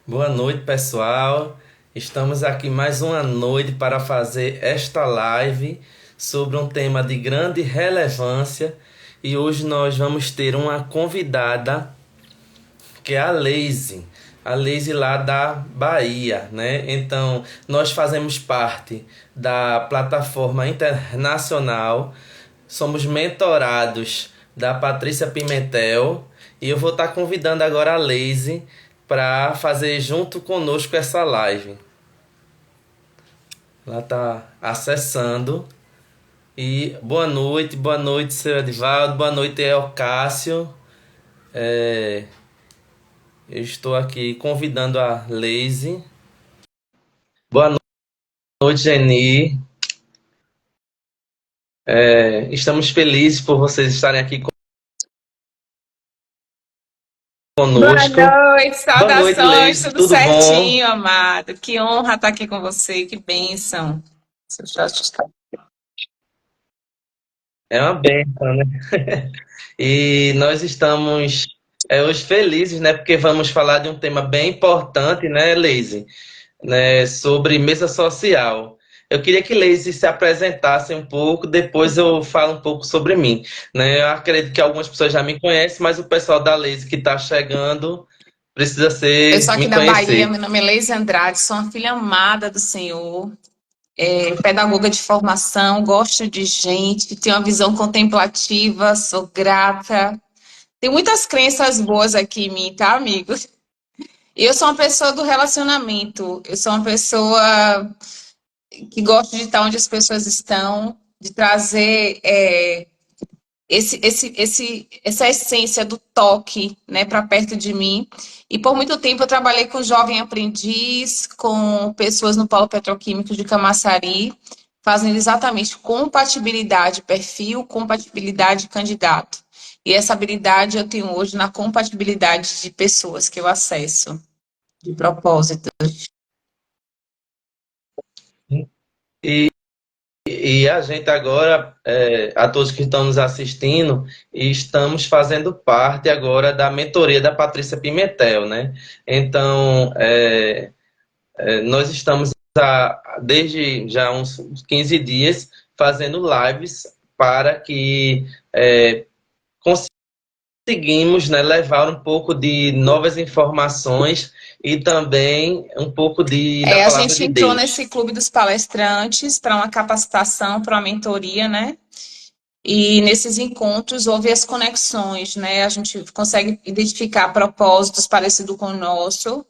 Boa noite, pessoal. Estamos aqui mais uma noite para fazer esta live sobre um tema de grande relevância e hoje nós vamos ter uma convidada que é a Leise lá da Bahia, né? Então, nós fazemos parte da plataforma internacional, somos mentorados da Patrícia Pimentel e eu vou estar convidando agora a Leise para fazer junto conosco essa live. Ela está acessando. E boa noite, seu Edivaldo, boa noite, Elcássio. É, eu estou aqui convidando a Leise. Boa noite, Geni. Estamos felizes por vocês estarem aqui Boa conosco. noite, Boa noite, saudações, Leise, tudo tudo bom? certinho, amado. Que honra estar aqui com você, que bênção. É uma bênção, né? E nós estamos hoje felizes, né? Porque vamos falar de um tema bem importante, né, Leise? Né, sobre mesa social. Eu queria que Leise se apresentasse um pouco, depois eu falo um pouco sobre mim. Né? Eu acredito que algumas pessoas já me conhecem, mas o pessoal da Leise que está chegando precisa Eu sou aqui me da Bahia, conhecer. meu nome é Leise Andrade, sou uma filha amada do Senhor, pedagoga de formação, gosto de gente, tenho uma visão contemplativa, sou grata. Tem muitas crenças boas aqui em mim, tá, amigo? E eu sou uma pessoa do relacionamento, eu sou uma pessoa que gosta de estar onde as pessoas estão, de trazer essa essência do toque, né, para perto de mim. E por muito tempo eu trabalhei com jovem aprendiz, com pessoas no Polo Petroquímico de Camaçari, fazendo exatamente compatibilidade perfil, compatibilidade candidato. E essa habilidade eu tenho hoje na compatibilidade de pessoas que eu acesso, de propósito. E, e a gente agora, a todos que estão nos assistindo, estamos fazendo parte agora da mentoria da Patrícia Pimentel, né? Então, nós estamos desde já uns 15 dias fazendo lives para que conseguimos, né, levar um pouco de novas informações e também um pouco da A palavra gente de entrou Deus. nesse clube dos palestrantes para uma capacitação, para uma mentoria, né? E nesses encontros houve as conexões, né? A gente consegue identificar propósitos parecidos com o nosso.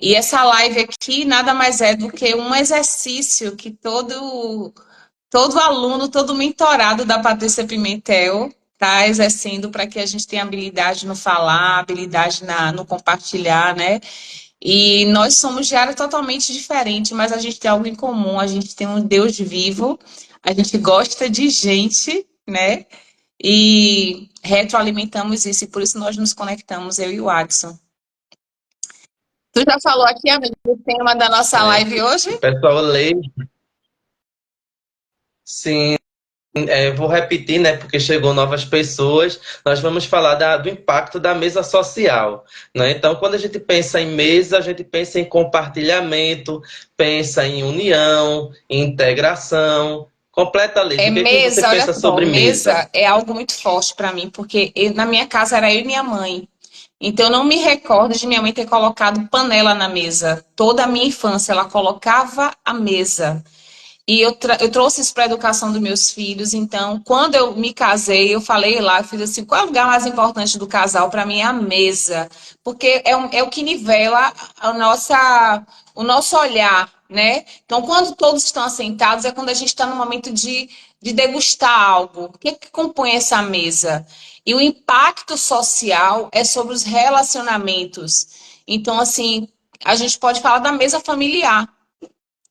E essa live aqui nada mais é do que um exercício que todo aluno, todo mentorado da Patrícia Pimentel está exercendo para que a gente tenha habilidade no falar, habilidade no compartilhar, né? E nós somos de área totalmente diferente, mas a gente tem algo em comum, a gente tem um Deus vivo, a gente gosta de gente, né? E retroalimentamos isso, e por isso nós nos conectamos, eu e o Adson. Tu já falou aqui, amigo, do tema da nossa Né? live hoje? O pessoal lê, sim. Vou repetir, né, porque chegou novas pessoas. Nós vamos falar do impacto da mesa social, né? Então, quando a gente pensa em mesa, a gente pensa em compartilhamento, pensa em união, em integração. Completa, Liz. É O que é que você mesa, olha pensa só, sobre mesa? mesa é algo muito forte para mim, porque na minha casa era eu e minha mãe. Então, eu não me recordo de minha mãe ter colocado panela na mesa. Toda a minha infância, ela colocava a mesa. E eu trouxe isso para a educação dos meus filhos. Então, quando eu me casei, eu falei lá, eu fiz assim, qual é o lugar mais importante do casal? Para mim é a mesa, porque é o que nivela o nosso olhar, né? Então, quando todos estão assentados, é quando a gente está no momento de degustar algo. O que, é que compõe essa mesa? E o impacto social é sobre os relacionamentos. Então, assim, a gente pode falar da mesa familiar,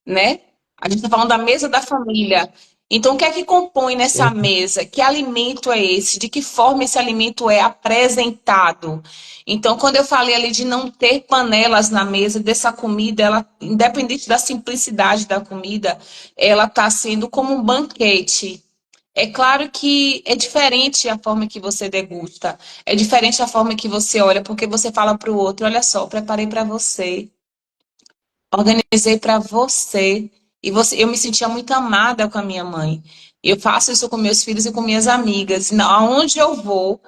né? A gente está falando da mesa da família. Então, o que é que compõe nessa Sim. mesa? Que alimento é esse? De que forma esse alimento é apresentado? Então, quando eu falei ali de não ter panelas na mesa dessa comida, ela, independente da simplicidade da comida, ela está sendo como um banquete. É claro que é diferente a forma que você degusta, é diferente a forma que você olha, porque você fala para o outro: olha só, eu preparei para você. organizei para você. E você, eu me sentia muito amada com a minha mãe. Eu faço isso com meus filhos e com minhas amigas. Aonde eu vou,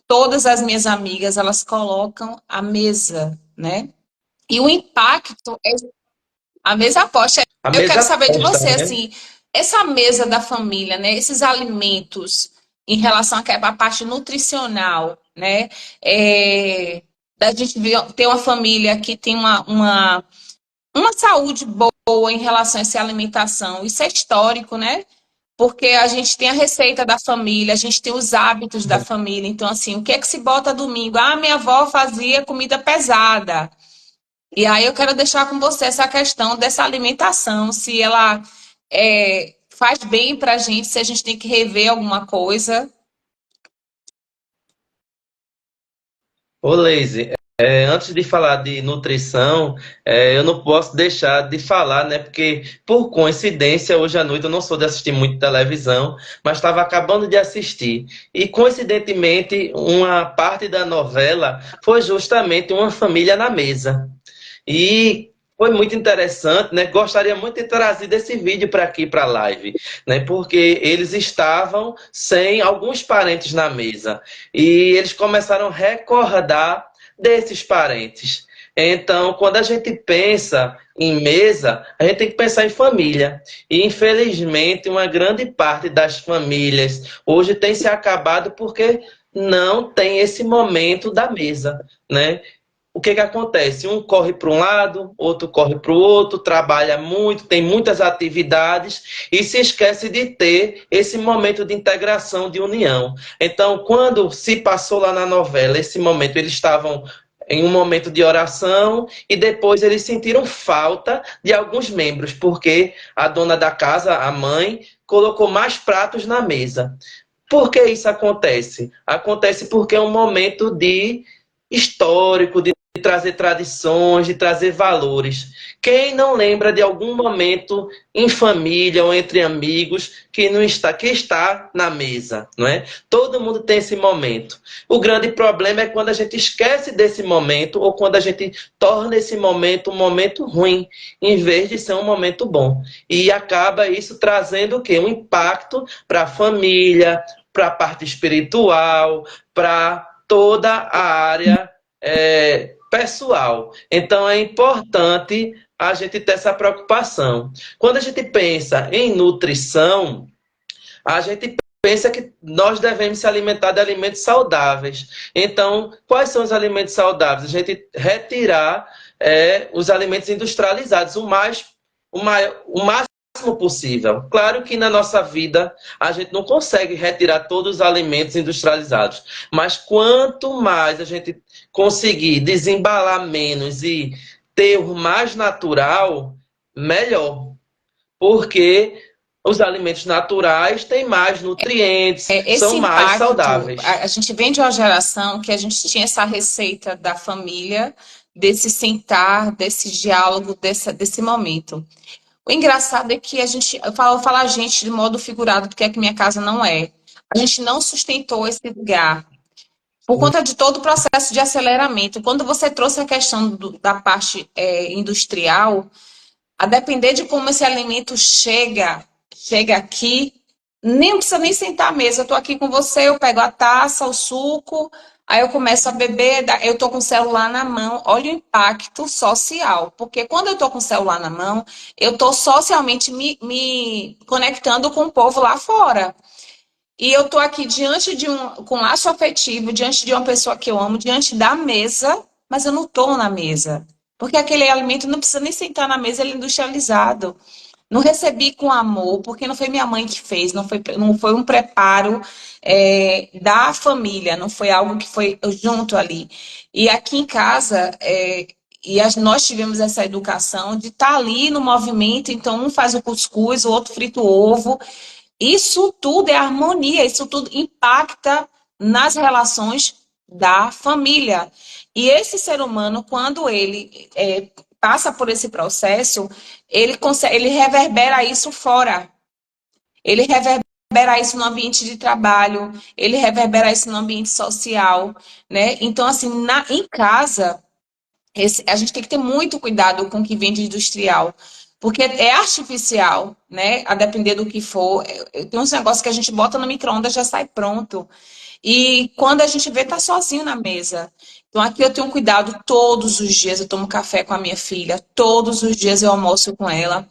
todas as minhas amigas, elas colocam a mesa, né? E o impacto é a mesa aposta. A Eu quero mesa saber de posta, você, né? assim, essa mesa da família, né? Esses alimentos em relação à parte nutricional, né? É, da gente ter uma família que tem uma saúde boa em relação a essa alimentação. Isso é histórico, né? Porque a gente tem a receita da família, a gente tem os hábitos da família. Então, assim, o que é que se bota domingo? Ah, minha avó fazia comida pesada. E aí eu quero deixar com você essa questão dessa alimentação, se ela faz bem para a gente, se a gente tem que rever alguma coisa. Ô, Leise, antes de falar de nutrição, eu não posso deixar de falar, né? Porque, por coincidência, hoje à noite eu não sou de assistir muito televisão, mas estava acabando de assistir. E, coincidentemente, uma parte da novela foi justamente Uma Família na Mesa. E foi muito interessante, né? Gostaria muito de ter trazido esse vídeo para aqui, para a live, né? Porque eles estavam sem alguns parentes na mesa e eles começaram a recordar desses parentes. Então, quando a gente pensa em mesa, a gente tem que pensar em família. E, infelizmente, uma grande parte das famílias hoje tem se acabado porque não tem esse momento da mesa, né? O que que acontece? Um corre para um lado, outro corre para o outro, trabalha muito, tem muitas atividades e se esquece de ter esse momento de integração, de união. Então, quando se passou lá na novela, esse momento, eles estavam em um momento de oração e depois eles sentiram falta de alguns membros, porque a dona da casa, a mãe, colocou mais pratos na mesa. Por que isso acontece? Acontece porque é um momento de histórico, de trazer tradições, de trazer valores. Quem não lembra de algum momento em família ou entre amigos que está na mesa, não é? Todo mundo tem esse momento. O grande problema é quando a gente esquece desse momento ou quando a gente torna esse momento um momento ruim, em vez de ser um momento bom. E acaba isso trazendo o quê? Um impacto para a família, para a parte espiritual, para toda a área pessoal. Então é importante a gente ter essa preocupação. Quando a gente pensa em nutrição, a gente pensa que nós devemos se alimentar de alimentos saudáveis. Então, quais são os alimentos saudáveis? A gente retirar os alimentos industrializados o máximo possível. Claro que na nossa vida a gente não consegue retirar todos os alimentos industrializados, mas quanto mais a gente conseguir desembalar menos e ter o mais natural, melhor. Porque os alimentos naturais têm mais nutrientes, são Esse mais impacto, saudáveis. a gente vem de uma geração que a gente tinha essa receita da família, desse sentar, desse diálogo, desse momento. O engraçado é que eu falo a gente de modo figurado, porque é que minha casa não é. A gente não sustentou esse lugar. Por conta de todo o processo de aceleramento. Quando você trouxe a questão da parte industrial, a depender de como esse alimento chega aqui, nem precisa nem sentar à mesa. Eu estou aqui com você, eu pego a taça, o suco, aí eu começo a beber, eu estou com o celular na mão. Olha o impacto social, porque quando eu estou com o celular na mão, eu estou socialmente me conectando com o povo lá fora. E eu estou aqui diante com laço afetivo, diante de uma pessoa que eu amo, diante da mesa, mas eu não estou na mesa. Porque aquele alimento não precisa nem sentar na mesa, ele é industrializado. Não recebi com amor, porque não foi minha mãe que fez, não foi um preparo da família, não foi algo que foi junto ali. E aqui em casa, nós tivemos essa educação de estar ali no movimento, então um faz o cuscuz, o outro frita o ovo, isso tudo é harmonia, isso tudo impacta nas relações da família. E esse ser humano, quando ele passa por esse processo, ele reverbera isso fora. Ele reverbera isso no ambiente de trabalho, ele reverbera isso no ambiente social, né? Então, assim, em casa, A gente tem que ter muito cuidado com o que vem de industrial, porque é artificial, né? A depender do que for. Tem uns negócios que a gente bota no micro-ondas já sai pronto. E quando a gente vê, tá sozinho na mesa. Então aqui eu tenho cuidado todos os dias. Eu tomo café com a minha filha, todos os dias eu almoço com ela.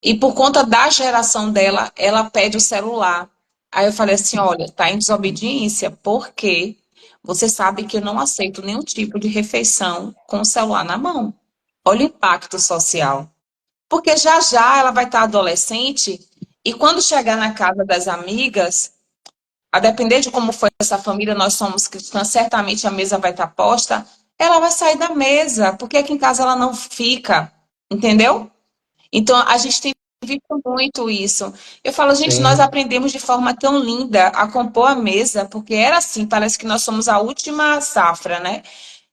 E por conta da geração dela, ela pede o celular. Aí eu falei assim: olha, tá em desobediência, porque você sabe que eu não aceito nenhum tipo de refeição com o celular na mão. Olha o impacto social. Porque já já ela vai estar adolescente e quando chegar na casa das amigas, a depender de como foi essa família, nós somos cristãs, certamente a mesa vai estar posta, ela vai sair da mesa, porque aqui em casa ela não fica, entendeu? Então, a gente tem visto muito isso. Eu falo, gente, nós Sim. aprendemos de forma tão linda a compor a mesa, porque era assim, parece que nós somos a última safra, né?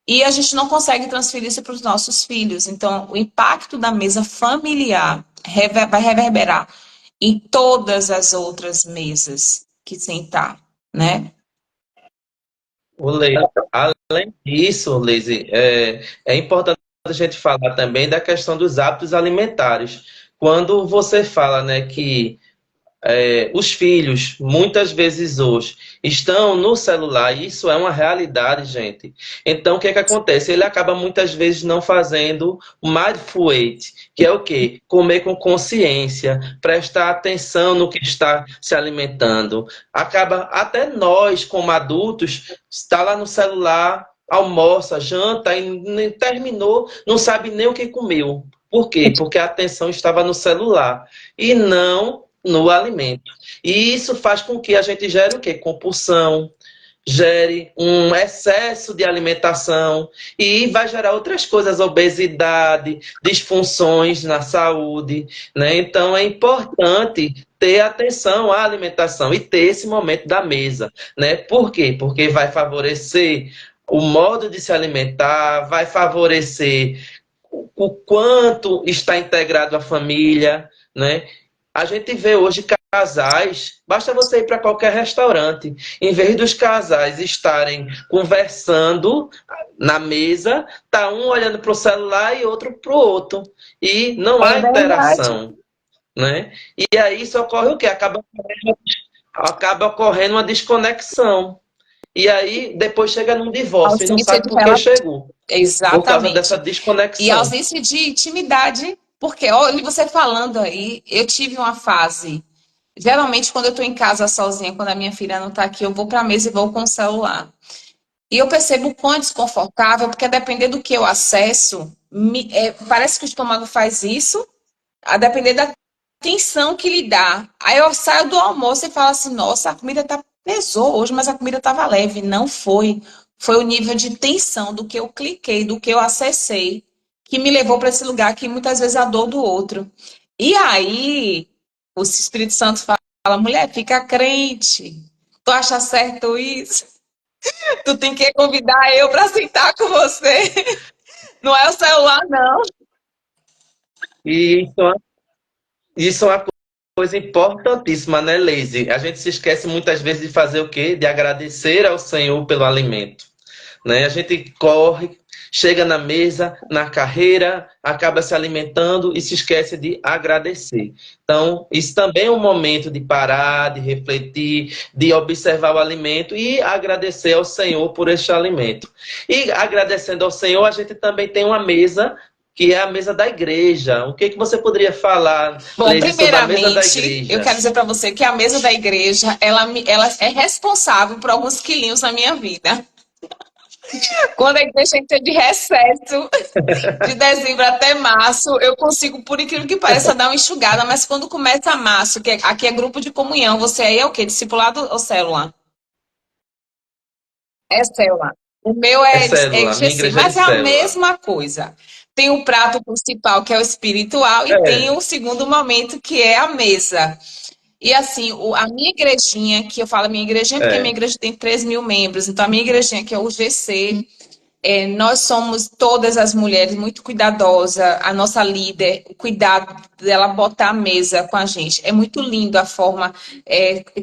E a gente não consegue transferir isso para os nossos filhos. Então, o impacto da mesa familiar vai reverberar em todas as outras mesas que sentar, né? O Leite, além disso, Leise, é importante a gente falar também da questão dos hábitos alimentares. Quando você fala, né, que os filhos, muitas vezes hoje, estão no celular, e isso é uma realidade, gente. Então, o que é que acontece? Ele acaba muitas vezes não fazendo o mindful eat, que é o quê? Comer com consciência, prestar atenção no que está se alimentando. Acaba, até nós, como adultos, está lá no celular, almoça, janta e nem terminou, não sabe nem o que comeu. Por quê? Porque a atenção estava no celular e não no alimento. E isso faz com que a gente gere o quê? Compulsão, gere um excesso de alimentação e vai gerar outras coisas, obesidade, disfunções na saúde, né? Então é importante ter atenção à alimentação e ter esse momento da mesa, né? Por quê? Porque vai favorecer o modo de se alimentar, vai favorecer o quanto está integrado a família, né? A gente vê hoje casais, basta você ir para qualquer restaurante, em vez dos casais estarem conversando na mesa, tá um olhando para o celular e outro para o outro, e não É há verdade. interação, né? E aí isso ocorre o quê? Acaba ocorrendo uma desconexão. E aí depois chega num divórcio e não Ausência sabe de por que relação. chegou, por causa dessa Exatamente. E desconexão. ausência de intimidade, porque, olha, você falando aí, eu tive uma fase. Geralmente, quando eu estou em casa sozinha, quando a minha filha não está aqui, eu vou para a mesa e vou com o celular. E eu percebo o quão desconfortável, porque a depender do que eu acesso, parece que o estômago faz isso, a depender da tensão que lhe dá. Aí eu saio do almoço e falo assim: nossa, a comida tá pesou hoje, mas a comida estava leve. Não foi. Foi o nível de tensão do que eu cliquei, do que eu acessei, que me levou para esse lugar que muitas vezes é a dor do outro. E aí, o Espírito Santo fala: mulher, fica crente. Tu acha certo isso? Tu tem que convidar eu para sentar com você. Não é o celular, não. E isso é uma coisa importantíssima, né, Leise? A gente se esquece muitas vezes de fazer o quê? De agradecer ao Senhor pelo alimento, né? A gente corre, chega na mesa, na carreira, acaba se alimentando e se esquece de agradecer. Então, isso também é um momento de parar, de refletir, de observar o alimento e agradecer ao Senhor por este alimento. E agradecendo ao Senhor, a gente também tem uma mesa que é a mesa da igreja. O que que você poderia falar, Bom, Leise, sobre a mesa da primeiramente, eu igreja? quero dizer para você que a mesa da igreja, ela é responsável por alguns quilinhos na minha vida. Quando a igreja entra de recesso, de dezembro até março, eu consigo, por incrível que pareça, dar uma enxugada, mas quando começa março, aqui é grupo de comunhão, você aí é o quê? Discipulado ou célula? É célula. O meu É é célula, minha IGC, igreja é de mas é a célula. mesma coisa. Tem o prato principal, que é o espiritual, e tem É, o segundo momento, que é a mesa. E assim, a minha igrejinha, que eu falo minha igrejinha porque a minha é. igreja tem 3.000 membros, então a minha igrejinha, que é o GC, Nós somos todas as mulheres muito cuidadosa, a nossa líder, o cuidado dela botar a mesa com a gente. É muito lindo a forma,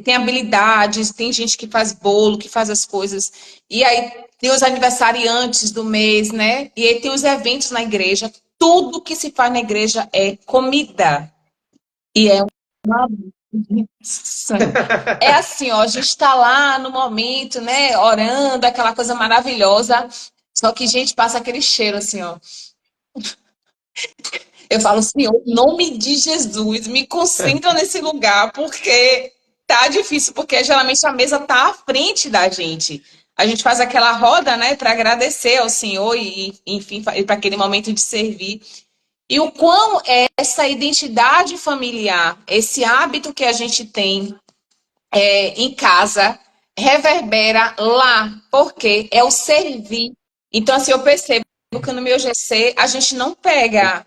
tem habilidades, tem gente que faz bolo, que faz as coisas. E aí tem os aniversariantes do mês, né? E aí tem os eventos na igreja. Tudo que se faz na igreja é comida. E é uma benção. É assim, ó, a gente está lá no momento, né, orando, aquela coisa maravilhosa. Só que, gente, passa aquele cheiro assim, ó. Eu falo, Senhor, em nome de Jesus, me concentra nesse lugar, porque tá difícil, porque geralmente a mesa tá à frente da gente. A gente faz aquela roda, né, para agradecer ao Senhor e enfim, para aquele momento de servir. E o quão é essa identidade familiar, esse hábito que a gente tem em casa, reverbera lá, porque é o servir. Então, assim, eu percebo que no meu GC a gente não pega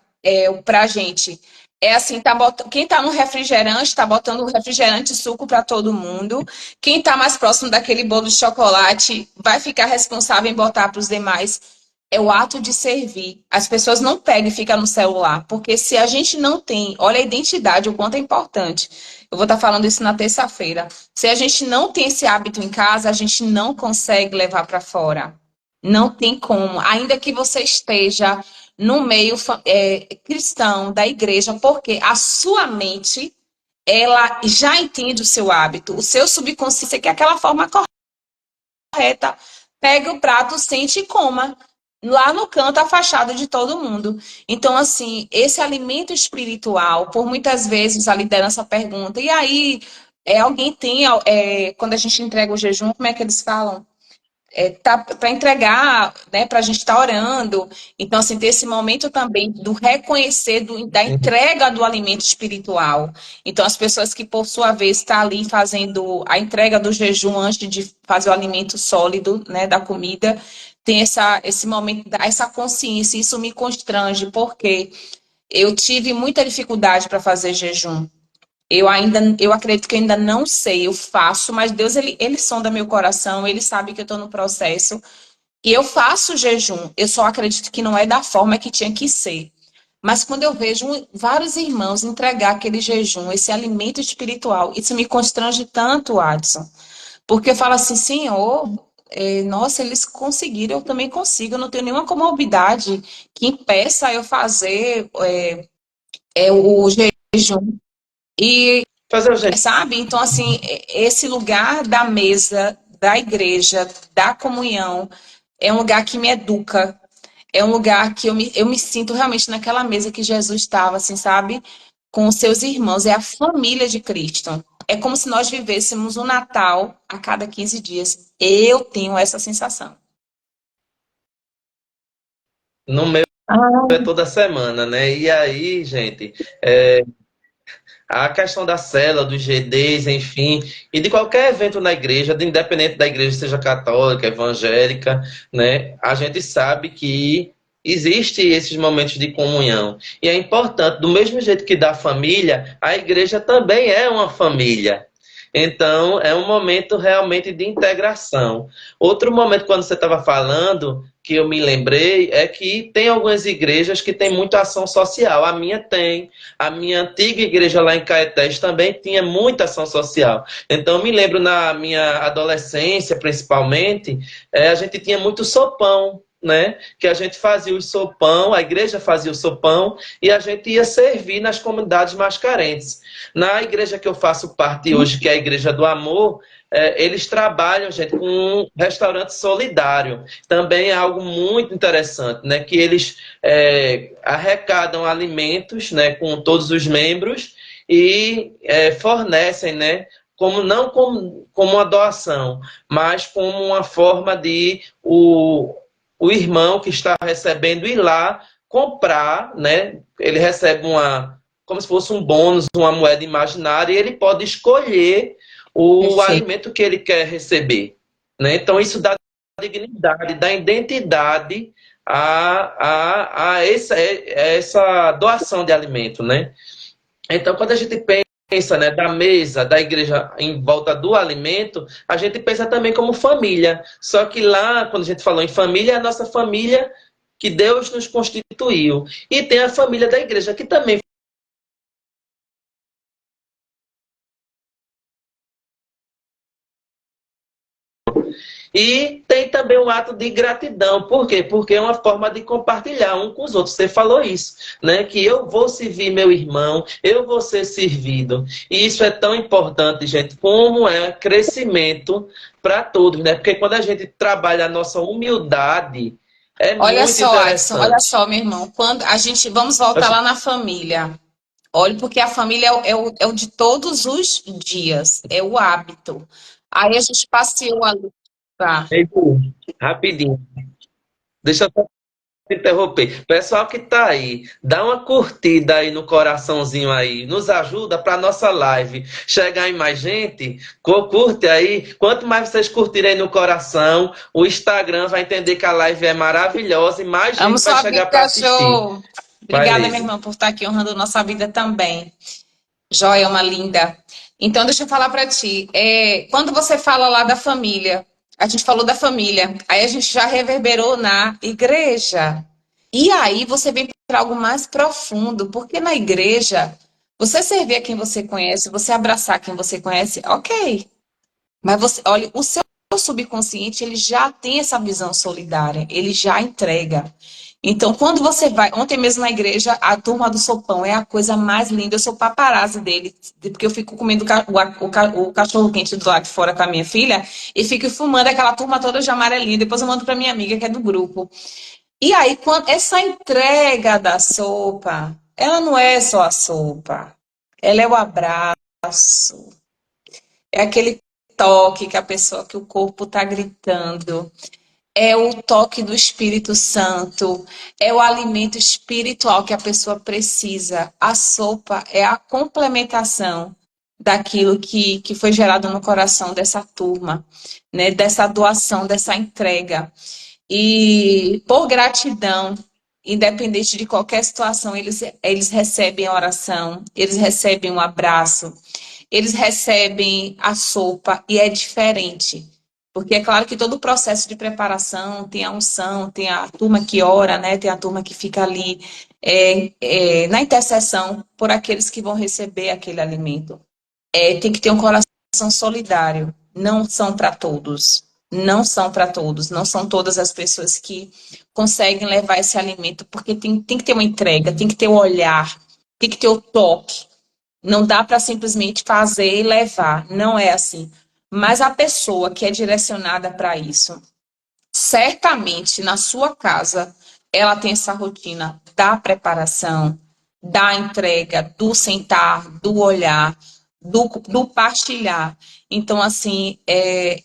pra gente. É assim, quem tá no refrigerante, tá botando o refrigerante e suco para todo mundo. Quem tá mais próximo daquele bolo de chocolate vai ficar responsável em botar para os demais. É o ato de servir. As pessoas não pegam e ficam no celular, porque se a gente não tem, olha a identidade, o quanto é importante. Eu vou estar falando isso na terça-feira. Se a gente não tem esse hábito em casa, a gente não consegue levar para fora. Não tem como. Ainda que você esteja no meio cristão da igreja, porque a sua mente, ela já entende o seu hábito. O seu subconsciente quer aquela forma correta. Pega o prato, sente e coma. Lá no canto, afastado de todo mundo. Então, assim, esse alimento espiritual, por muitas vezes a liderança pergunta, e aí, alguém tem, quando a gente entrega o jejum, como é que eles falam? Tá para entregar, né, para a gente estar orando. Então, assim, ter esse momento também do reconhecer, da entrega do alimento espiritual. Então, as pessoas que, por sua vez, estão ali fazendo a entrega do jejum antes de fazer o alimento sólido, né, da comida, tem esse momento, essa consciência. Isso me constrange, porque eu tive muita dificuldade para fazer jejum. Eu acredito que ainda não sei, eu faço, mas Deus, ele sonda meu coração, ele sabe que eu estou no processo, e eu faço jejum. Eu só acredito que não é da forma que tinha que ser. Mas quando eu vejo vários irmãos entregar aquele jejum, esse alimento espiritual, isso me constrange tanto, Adson. Porque eu falo assim, Senhor, nossa, eles conseguiram, eu também consigo, eu não tenho nenhuma comorbidade que impeça eu fazer o jejum. E Fazer o gente. sabe? Então, assim, esse lugar da mesa, da igreja, da comunhão, é um lugar que me educa. É um lugar que eu me sinto realmente naquela mesa que Jesus estava, assim, sabe? Com os seus irmãos. É a família de Cristo. É como se nós vivêssemos um Natal a cada 15 dias. Eu tenho essa sensação. No meu é Ah, toda semana, né? E aí, gente, é, a questão da cela, dos GDs, enfim, e de qualquer evento na igreja, independente da igreja seja católica, evangélica, né? A gente sabe que existe esses momentos de comunhão. E é importante, do mesmo jeito que da família, a igreja também é uma família. Então, é um momento realmente de integração. Outro momento, quando você estava falando, que eu me lembrei, é que tem algumas igrejas que têm muita ação social. A minha tem. A minha antiga igreja lá em Caetés também tinha muita ação social. Então, me lembro na minha adolescência, principalmente, a gente tinha muito sopão, né? Que a gente fazia o sopão, a igreja fazia o sopão e a gente ia servir nas comunidades mais carentes. Na igreja que eu faço parte hoje, que é a Igreja do Amor, eles trabalham, gente, com um restaurante solidário. Também é algo muito interessante, né? Que eles arrecadam alimentos, né, com todos os membros e fornecem, né, não como uma doação, mas como uma forma de o irmão que está recebendo ir lá comprar, né? Ele recebe como se fosse um bônus, uma moeda imaginária, e ele pode escolher o perfeito. alimento que ele quer receber, né? Então isso dá dignidade, dá identidade a essa doação de alimento, né? Então, quando a gente pensa, né, da mesa da igreja em volta do alimento, a gente pensa também como família. Só que lá, quando a gente falou em família, é a nossa família que Deus nos constituiu. E tem a família da igreja, que também. E tem também o ato de gratidão. Por quê? Porque é uma forma de compartilhar um com os outros. Você falou isso, né? Que eu vou servir meu irmão, eu vou ser servido. E isso é tão importante, gente, como é crescimento para todos, né? Porque quando a gente trabalha a nossa humildade, é Olha muito só, Adson, olha interessante. só, meu irmão. Quando a gente vamos voltar lá na família. Olha, porque a família é o de todos os dias, é o hábito. Aí a gente passeou ali, tá? Edu, rapidinho. Deixa eu só interromper. Pessoal que tá aí, dá uma curtida aí no coraçãozinho aí. Nos ajuda para nossa live chegar em mais gente. Curte aí. Quanto mais vocês curtirem no coração, o Instagram vai entender que a live é maravilhosa e mais Amo gente vai sua chegar para vida, assistir. Jô. Vai, Obrigada, meu Leise. irmão, por estar aqui honrando nossa vida também. Joia, uma linda. Então, deixa eu falar para ti. Quando você fala lá da família, a gente falou da família, aí a gente já reverberou na igreja. E aí você vem para algo mais profundo, porque na igreja, você servir a quem você conhece, você abraçar quem você conhece, ok. Mas você, olha, o seu subconsciente, ele já tem essa visão solidária, ele já entrega. Então, quando você vai, ontem mesmo na igreja, a turma do sopão é a coisa mais linda. Eu sou paparazzi dele, porque eu fico comendo o cachorro quente do lado de fora com a minha filha e fico fumando aquela turma toda de amarelinha. Depois eu mando para minha amiga que é do grupo. E aí, quando essa entrega da sopa, ela não é só a sopa, ela é o abraço, é aquele toque que a pessoa, que o corpo está gritando. É o toque do Espírito Santo, é o alimento espiritual que a pessoa precisa. A sopa é a complementação daquilo que foi gerado no coração dessa turma, né? Dessa doação, dessa entrega. E por gratidão, independente de qualquer situação, eles recebem a oração, eles recebem um abraço, eles recebem a sopa e é diferente. Porque é claro que todo o processo de preparação tem a unção, tem a turma que ora, né? Tem a turma que fica ali na intercessão por aqueles que vão receber aquele alimento. Tem que ter um coração solidário. Não são para todos. Não são para todos. Não são todas as pessoas que conseguem levar esse alimento, porque tem que ter uma entrega, tem que ter o olhar, tem que ter o toque. Não dá para simplesmente fazer e levar. Não é assim. Mas a pessoa que é direcionada para isso, certamente na sua casa, ela tem essa rotina da preparação, da entrega, do sentar, do olhar, do partilhar. Então, assim,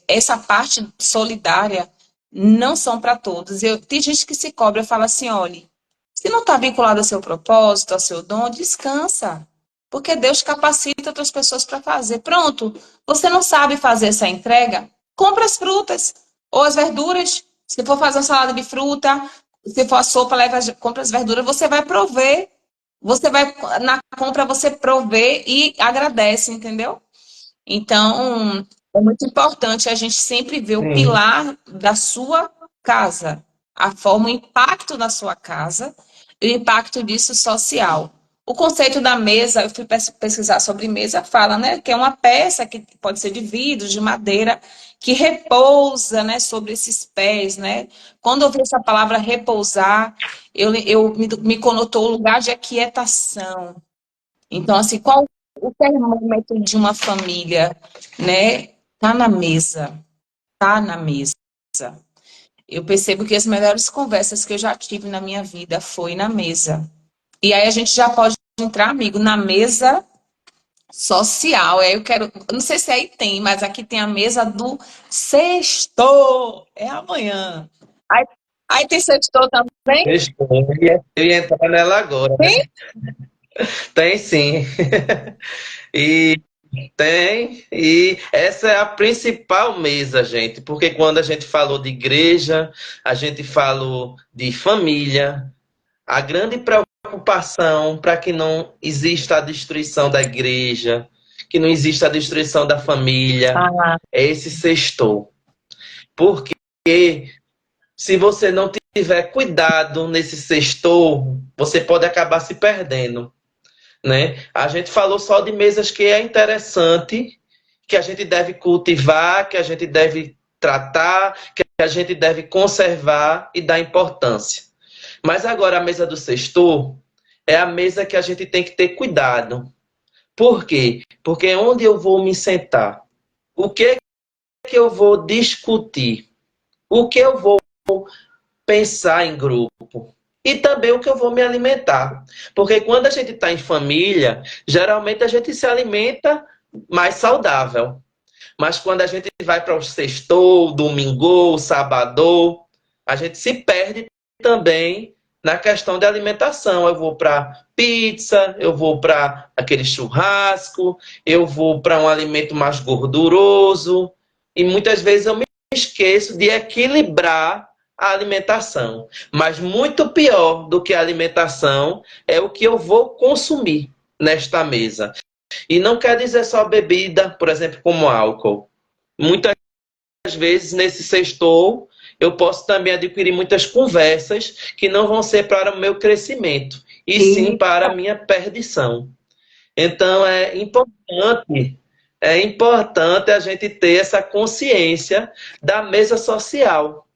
essa parte solidária não são para todos. Tem gente que se cobra e fala assim: olha, se não está vinculado ao seu propósito, ao seu dom, descansa. Porque Deus capacita outras pessoas para fazer. Pronto, você não sabe fazer essa entrega? Compra as frutas ou as verduras. Se for fazer uma salada de fruta, se for a sopa, compra as verduras, você vai prover. Você vai, na compra, você provê e agradece, entendeu? Então, é muito importante a gente sempre ver o Sim. pilar da sua casa, a forma, o impacto na sua casa e o impacto disso social. O conceito da mesa, eu fui pesquisar sobre mesa, fala, né, que é uma peça que pode ser de vidro, de madeira, que repousa, né, sobre esses pés, né? Quando eu vi essa palavra repousar, me conotou o lugar de aquietação. Então, assim, qual o termômetro de uma família, né? Tá na mesa, tá na mesa. Eu percebo que as melhores conversas que eu já tive na minha vida foi na mesa. E aí a gente já pode entrar, amigo, na mesa social. Aí eu quero, eu não sei se aí tem, mas aqui tem a mesa do sexto. É amanhã. Aí, aí tem sexto também? Fechou. Eu ia entrar nela agora, né? Tem? Tem sim. E tem, e essa é a principal mesa, gente, porque quando a gente falou de igreja, a gente falou de família, a grande preocupação para que não exista a destruição da igreja, que não exista a destruição da família, Ah, é esse sextou. Porque se você não tiver cuidado nesse sextou, você pode acabar se perdendo, né? A gente falou só de mesas que é interessante, que a gente deve cultivar, que a gente deve tratar, que a gente deve conservar e dar importância. Mas agora a mesa do sextor é a mesa que a gente tem que ter cuidado. Por quê? Porque é onde eu vou me sentar. O que é que eu vou discutir? O que eu vou pensar em grupo? E também o que eu vou me alimentar. Porque quando a gente está em família, geralmente a gente se alimenta mais saudável. Mas quando a gente vai para o sextou, domingo, sábado, a gente se perde também na questão de alimentação. Eu vou para pizza, eu vou para aquele churrasco, eu vou para um alimento mais gorduroso e muitas vezes eu me esqueço de equilibrar a alimentação. Mas muito pior do que a alimentação é o que eu vou consumir nesta mesa. E não quer dizer só bebida, por exemplo, como álcool. Muitas vezes, nesse sextou, eu posso também adquirir muitas conversas que não vão ser para o meu crescimento, e sim e para a minha perdição. Então, é importante a gente ter essa consciência da mesa social.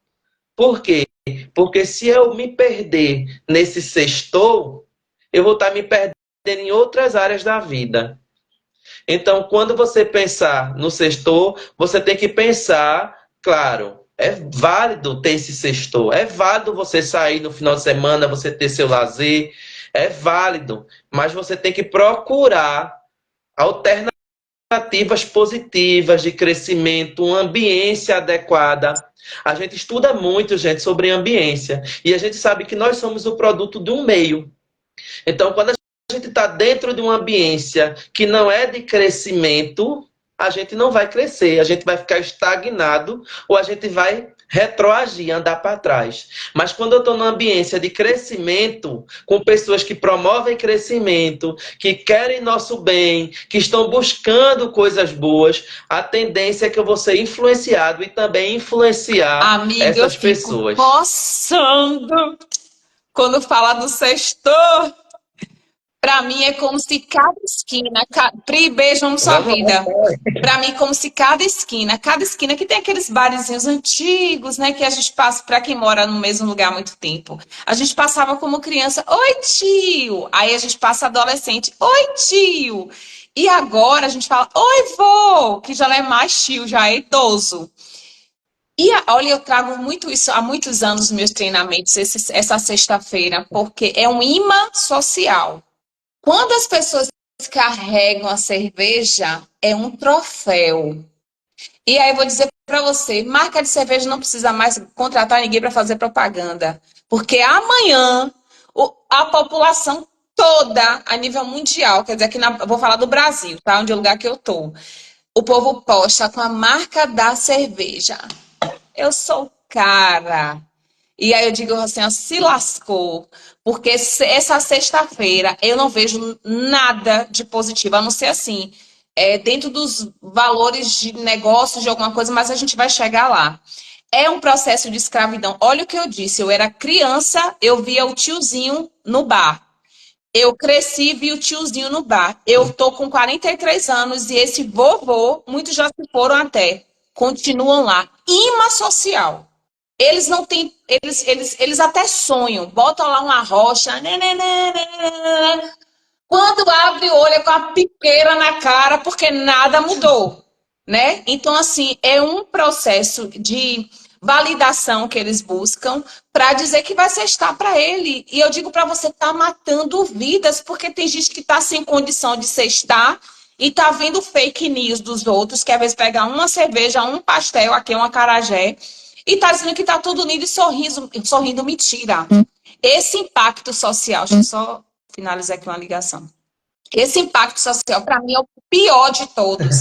Por quê? Porque se eu me perder nesse sextou, eu vou estar me perdendo em outras áreas da vida. Então, quando você pensar no sextor, você tem que pensar, claro, é válido ter esse sextor, é válido você sair no final de semana, você ter seu lazer, é válido, mas você tem que procurar alternativas positivas de crescimento, uma ambiência adequada. A gente estuda muito, gente, sobre ambiência, e a gente sabe que nós somos o produto de um meio. Então, quando a gente está dentro de uma ambiência que não é de crescimento, a gente não vai crescer, a gente vai ficar estagnado ou a gente vai retroagir, andar para trás. Mas quando eu estou numa ambiência de crescimento, com pessoas que promovem crescimento, que querem nosso bem, que estão buscando coisas boas, a tendência é que eu vou ser influenciado e também influenciar amiga, eu essas fico pessoas. coçando quando fala do sextor. Para mim é como se cada esquina, Pri, beijo na sua Vamos vida. lá. Para mim, como se cada esquina que tem aqueles barezinhos antigos, né, que a gente passa para quem mora no mesmo lugar há muito tempo. A gente passava como criança, oi tio. Aí a gente passa adolescente, oi tio. E agora a gente fala, oi vô, que já não é mais tio, já é idoso. E olha, eu trago muito isso há muitos anos nos meus treinamentos, essa sexta-feira, porque é um imã social. Quando as pessoas carregam a cerveja, é um troféu. E aí eu vou dizer para você, marca de cerveja não precisa mais contratar ninguém para fazer propaganda, porque amanhã a população toda a nível mundial, quer dizer, vou falar do Brasil, tá? Onde é o lugar que eu tô. O povo posta com a marca da cerveja. Eu sou cara. E aí eu digo assim, ó, se lascou, porque essa sexta-feira eu não vejo nada de positivo, a não ser assim, dentro dos valores de negócio, de alguma coisa, mas a gente vai chegar lá. É um processo de escravidão. Olha o que eu disse, eu era criança, eu via o tiozinho no bar. Eu cresci e vi o tiozinho no bar. Eu tô com 43 anos e esse vovô, muitos já se foram até, continuam lá. Imã social. Eles não têm. Eles até sonham, botam lá uma rocha. Né, né, né, né, né, né. Quando abre o olho é com a piqueira na cara, porque nada mudou. Né? Então, assim, é um processo de validação que eles buscam para dizer que vai sextar para ele. E eu digo para você, tá matando vidas, porque tem gente que tá sem condição de sextar e tá vendo fake news dos outros, que às vezes pega uma cerveja, um pastel, aqui um acarajé, e tá dizendo que tá tudo unido e sorrindo mentira. Esse impacto social, deixa eu só finalizar aqui uma ligação. Esse impacto social, para mim, é o pior de todos.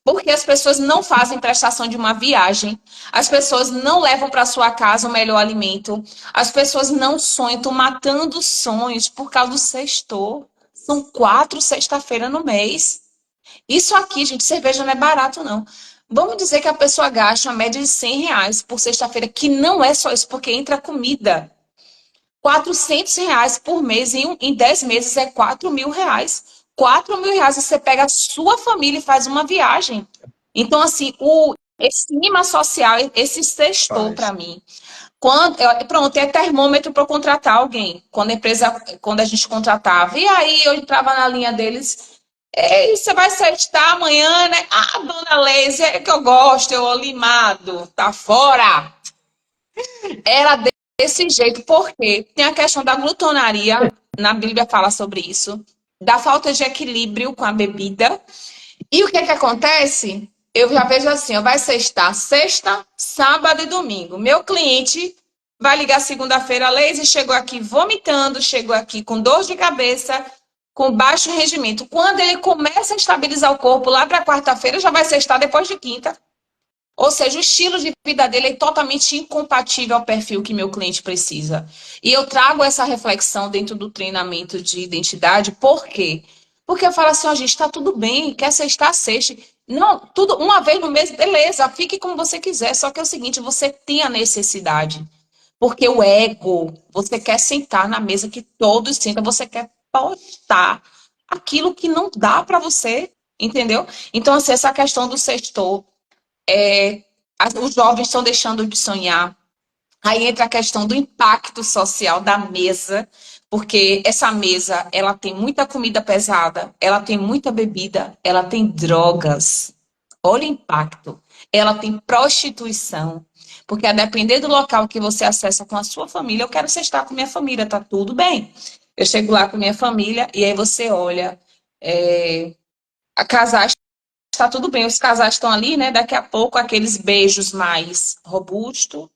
Porque as pessoas não fazem prestação de uma viagem, as pessoas não levam para sua casa o melhor alimento, as pessoas não sonham, estão matando sonhos por causa do sextor. São 4 sexta-feira no mês. Isso aqui, gente, cerveja não é barato, não. Vamos dizer que a pessoa gasta uma média de R$ 100 por sexta-feira, que não é só isso, porque entra comida. R$ 400 por mês, em 10 meses é R$ 4.000. R$ 4.000 e você pega a sua família e faz uma viagem. Então, assim, esse clima social, esse sextou para Faz. mim. Pronto, é termômetro para contratar alguém. Quando a gente contratava. E aí eu entrava na linha deles. Ei, você vai sextar amanhã, né? Ah, dona Leise, é que eu gosto, eu limado, tá fora. Era desse jeito, porque tem a questão da glutonaria, na Bíblia fala sobre isso, da falta de equilíbrio com a bebida. E o que é que acontece? Eu já vejo assim, ó, vai sextar sexta, sábado e domingo. Meu cliente vai ligar segunda-feira, a Leise chegou aqui vomitando, chegou aqui com dor de cabeça, com baixo rendimento. Quando ele começa a estabilizar o corpo, lá para quarta-feira, já vai sextar depois de quinta. Ou seja, o estilo de vida dele é totalmente incompatível ao perfil que meu cliente precisa. E eu trago essa reflexão dentro do treinamento de identidade, por quê? Porque eu falo assim, ó, gente, está tudo bem, quer sextar, sexte. Não, tudo uma vez no mês, beleza, fique como você quiser. Só que é o seguinte, você tem a necessidade. Porque o ego, você quer sentar na mesa que todos sentam, você quer postar aquilo que não dá para você, entendeu? Então, assim, essa questão do sextor os jovens estão deixando de sonhar. Aí entra a questão do impacto social da mesa, porque essa mesa, ela tem muita comida pesada, ela tem muita bebida, ela tem drogas. Olha o impacto. Ela tem prostituição. Porque a depender do local que você acessa com a sua família, eu quero estar com minha família, tá tudo bem. Eu chego lá com minha família e aí você olha, a casais está tudo bem, os casais estão ali, né? Daqui a pouco aqueles beijos mais robustos.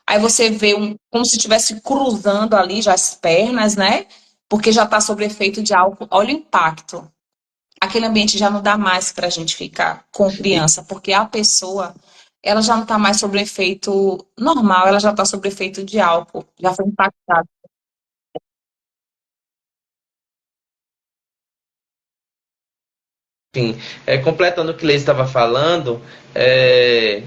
Aí você vê como se estivesse cruzando ali já as pernas, né? Porque já está sob efeito de álcool. Olha o impacto. Aquele ambiente já não dá mais para a gente ficar com E, criança, porque a pessoa, ela já não está mais sob efeito normal, ela já está sob efeito de álcool, já foi impactada. enfim, completando o que Leis estava falando, é,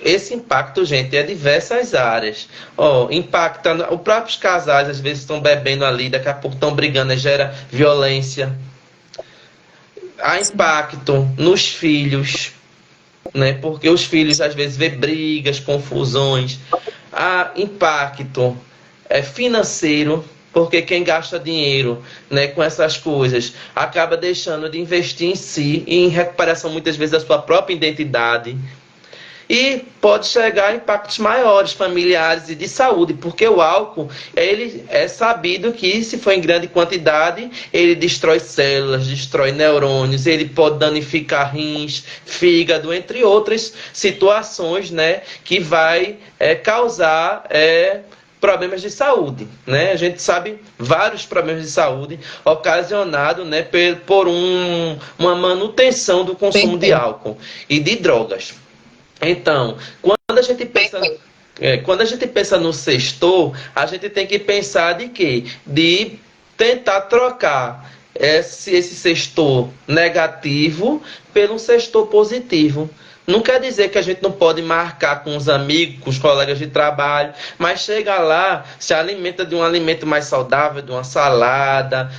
esse impacto, gente, é diversas áreas. Ó, impacta, os próprios casais às vezes estão bebendo ali, daqui a pouco estão brigando, gera violência. Há Sim, impacto nos filhos, né? Porque os filhos às vezes vê brigas, confusões. Há impacto financeiro, porque quem gasta dinheiro, né, com essas coisas acaba deixando de investir em si e em recuperação muitas vezes da sua própria identidade. E pode chegar a impactos maiores, familiares e de saúde, porque o álcool, ele é sabido que se for em grande quantidade, ele destrói células, destrói neurônios, ele pode danificar rins, fígado, entre outras situações, né, que vai causar problemas de saúde, né? A gente sabe vários problemas de saúde ocasionados, né, uma manutenção do consumo de perfeito. álcool e de drogas. Então, quando a gente pensa no sextor, a gente tem que pensar de quê? De tentar trocar esse sextor negativo pelo sextor positivo. Não quer dizer que a gente não pode marcar com os amigos, com os colegas de trabalho, mas chega lá, se alimenta de um alimento mais saudável, de uma salada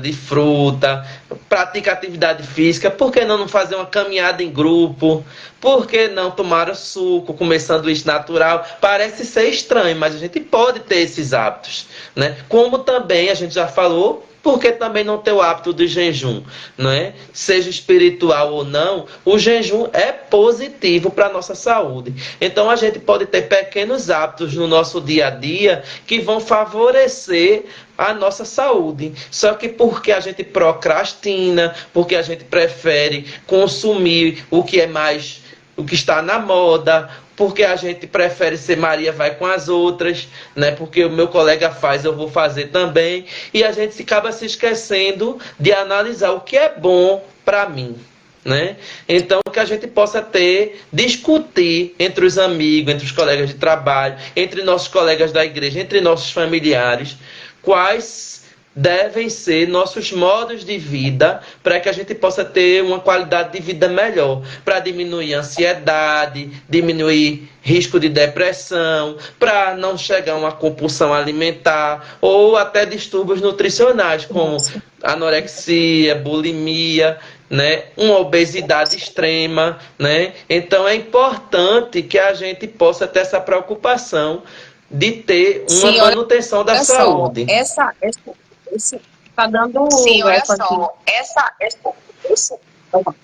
de fruta, pratica atividade física, por que não fazer uma caminhada em grupo? Por que não tomar o suco, comer sanduíche natural? Parece ser estranho, mas a gente pode ter esses hábitos, né? Como também a gente já falou, porque também não ter o hábito de jejum, não é? Seja espiritual ou não, o jejum é positivo para a nossa saúde. Então a gente pode ter pequenos hábitos no nosso dia a dia que vão favorecer a nossa saúde. Só que porque a gente procrastina, porque a gente prefere consumir o que está na moda, porque a gente prefere ser Maria vai com as outras, né? Porque o meu colega faz, eu vou fazer também, e a gente acaba se esquecendo de analisar o que é bom para mim, né? Então que a gente possa discutir entre os amigos, entre os colegas de trabalho, entre nossos colegas da igreja, entre nossos familiares, quais devem ser nossos modos de vida para que a gente possa ter uma qualidade de vida melhor, para diminuir a ansiedade, diminuir risco de depressão, para não chegar a uma compulsão alimentar ou até distúrbios nutricionais como anorexia, bulimia, né, uma obesidade extrema, né? Então é importante que a gente possa ter essa preocupação de ter uma Sim, manutenção da olha só, saúde. esse tá dando Sim, olha eco aqui. só, esse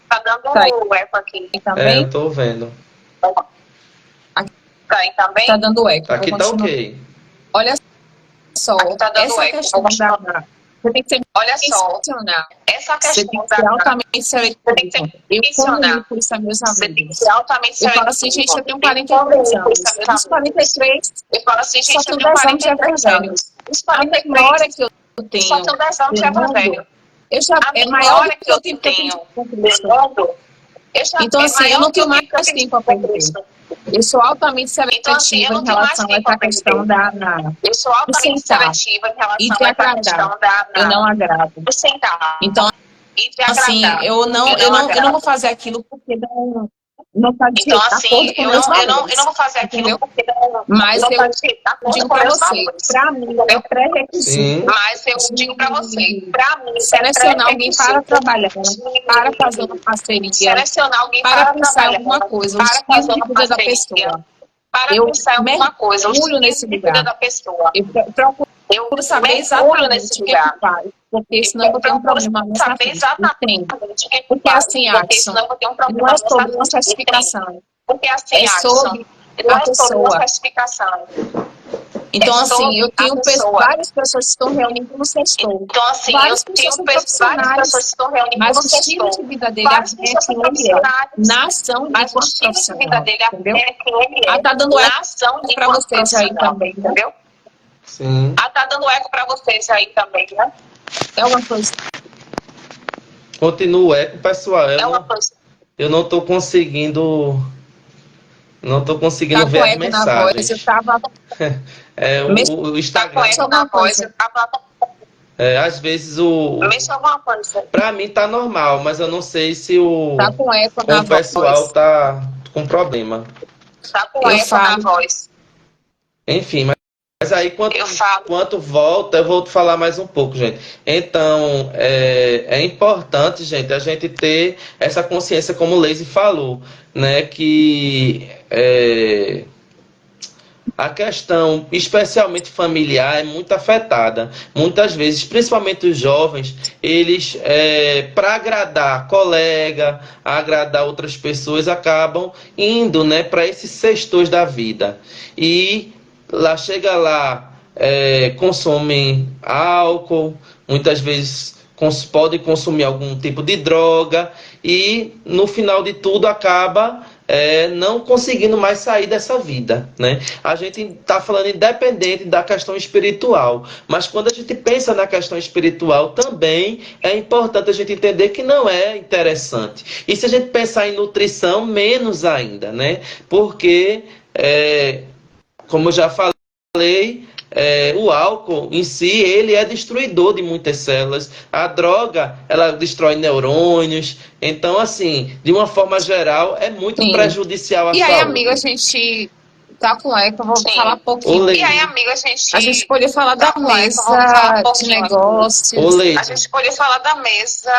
tá dando Tá aí eco aqui também? Eu tô vendo. tá aí também? Tá dando eco. Aqui Vou tá continuar. ok. Olha só, Aqui tá dando essa eco. questão da... Você tem que ser Olha só, intencional. essa Você tem questão que ser da altamente você tem que ser seletivo. Eu intencional. comunico isso a meus Você tem que amigos. ser altamente Eu falo assim, seletivo. gente, eu tenho Eu 43 comunico anos. isso a meus Dos amigos. 43, Eu falo assim, só gente, eu tenho tenho 10 anos de 43 evangelho. anos. Dos A 43, memória que eu só tenho tenho 10 anos de do mundo, evangelho. A é maior do memória que que o eu tempo que eu tenho tenho com do Cristo. mundo Então, é assim, eu maior não do que tenho o tempo que eu mais tenho tempo a com perder. Cristo. Eu sou altamente Então, assim, eu seletiva não em tenho mais relação a tempo a essa questão perder. Eu sou do altamente sentar seletiva em e relação de a essa agradar. questão Eu não agrado. do sentar Então, e de assim, agradar. eu não agrado. vou fazer aquilo porque não está de Então, acordo assim, com meus eu não valores, vou fazer aquilo entendeu? porque Mas não eu está de acordo digo com para meus você, valores. para mim é Entendeu? pré-requisito Mas eu digo para você, para mim, selecionar alguém para trabalhar, para fazer uma de parceria, selecionar alguém para para pensar em trabalhar, alguma coisa, o para estilo fazer de uma vida da parceria, pessoa. para Eu pensar em alguma coisa, o mergulho estilo nesse de vida lugar. da pessoa. Eu procuro Eu saber mergulho nesse exatamente o que é que lugar. faz, porque senão eu vou ter um Procuro problema mais na saber frente. exatamente Entende? o que Porque faz, assim, porque Adson, senão eu vou ter um não problema é mais na sobre uma frente. certificação, Porque assim, é Adson, sobre não a é sobre uma pessoa. certificação. Então, assim, sobre eu a tenho pessoa. várias pessoas que estão reunindo no sextou. Então, assim, Várias eu pessoas tenho são várias profissionais, pessoas que estão reunindo mas no o estilo sextou. de vida dele Várias é pessoas quem são ele é, profissionais, na ação mas o enquanto estilo de vida profissional, dele entendeu? é quem ele é, Tá dando na eco ação de para enquanto vocês aí profissional, também, né? entendeu? Sim. Tá dando eco para vocês aí também, né? É uma coisa. Continua o eco, pessoal. É uma coisa. Eu não tô conseguindo. Não tô conseguindo Tá ver com as eco na voz, eu mensagens. tava O Tá com Instagram, eco alguma na voz, coisa. às vezes mexa alguma coisa. pra mim tá normal, mas eu não sei se Tá com eco com na o pessoal voz. tá com problema. Tá com Eu eco na falo. voz. Enfim, mas aí Eu falo. quanto volta, eu vou falar mais um pouco, gente. Então, é importante, gente, a gente ter essa consciência, como o Leise falou, né, que a questão, especialmente familiar, é muito afetada. Muitas vezes, principalmente os jovens, eles, para agradar colega, agradar outras pessoas, acabam indo, né, para esses sextos da vida. E lá chega lá, consomem álcool, muitas vezes podem consumir algum tipo de droga e no final de tudo acaba não conseguindo mais sair dessa vida, né? A gente está falando independente da questão espiritual, mas quando a gente pensa na questão espiritual também é importante a gente entender que não é interessante. E se a gente pensar em nutrição, menos ainda, né? Porque como eu já falei, o álcool em si, ele é destruidor de muitas células. A droga, ela destrói neurônios. Então, assim, de uma forma geral, é muito Sim. prejudicial à E aí, saúde. amiga, a gente tá com eco, eu vou Sim. falar pouquinho. Leide. E aí, amiga, A gente podia falar tá da com eco, mesa vamos falar um de pouquinho. Ô, negócios. Leide, A gente podia falar da mesa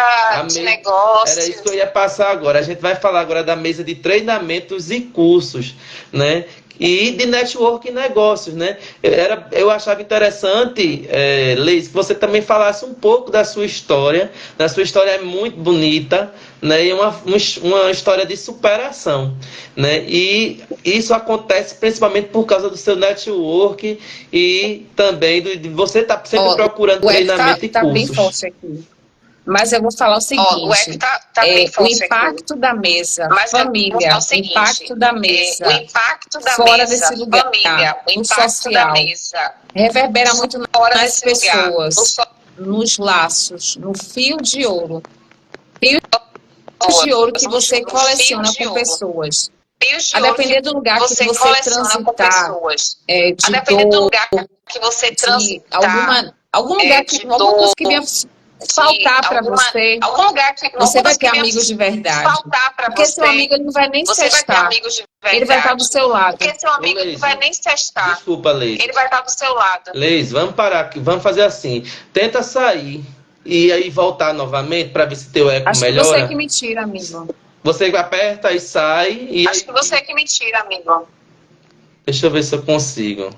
de era negócios. isso que eu ia passar agora. A gente vai falar agora da mesa de treinamentos e cursos, né? E de network e negócios, né? Eu achava interessante, Leis, que você também falasse um pouco da sua história. A sua história é muito bonita, né? E uma história de superação, né? E isso acontece principalmente por causa do seu network e também de você estar sempre procurando O eco treinamento e tá bem cursos. forte aqui. Mas eu vou falar o seguinte, O eco tá bem o forte aqui. impacto da mesa, Mas eu vou família, falar o o seguinte, impacto da mesa, o impacto da fora mesa, desse lugar, família, o no impacto da social, mesa, reverbera muito fora nas desse lugar, pessoas, nos laços, no fio de ouro. Fio de ouro que você no coleciona fio de com ouro. pessoas. Fios de A ouro depender do lugar que você você coleciona com transitar, pessoas. de A depender do dor, lugar que você de transitar, alguma Algum lugar que alguma coisa que venha faltar para você, algum lugar que você vai ter amigos de verdade. faltar para Porque você, seu amigo ele não vai nem se você vai ter testar. amigos de verdade. Ele vai estar do seu lado. Porque seu amigo Ô, não vai nem se testar. Desculpa, Leise. Ele vai estar do seu lado. Leise, vamos parar aqui. Vamos fazer assim. Tenta sair e aí voltar novamente para ver se teu eco Acho melhora. que você que me tira, amigo. Você aperta e sai. E Acho aí... que você que me tira, amigo. Deixa eu ver se eu consigo.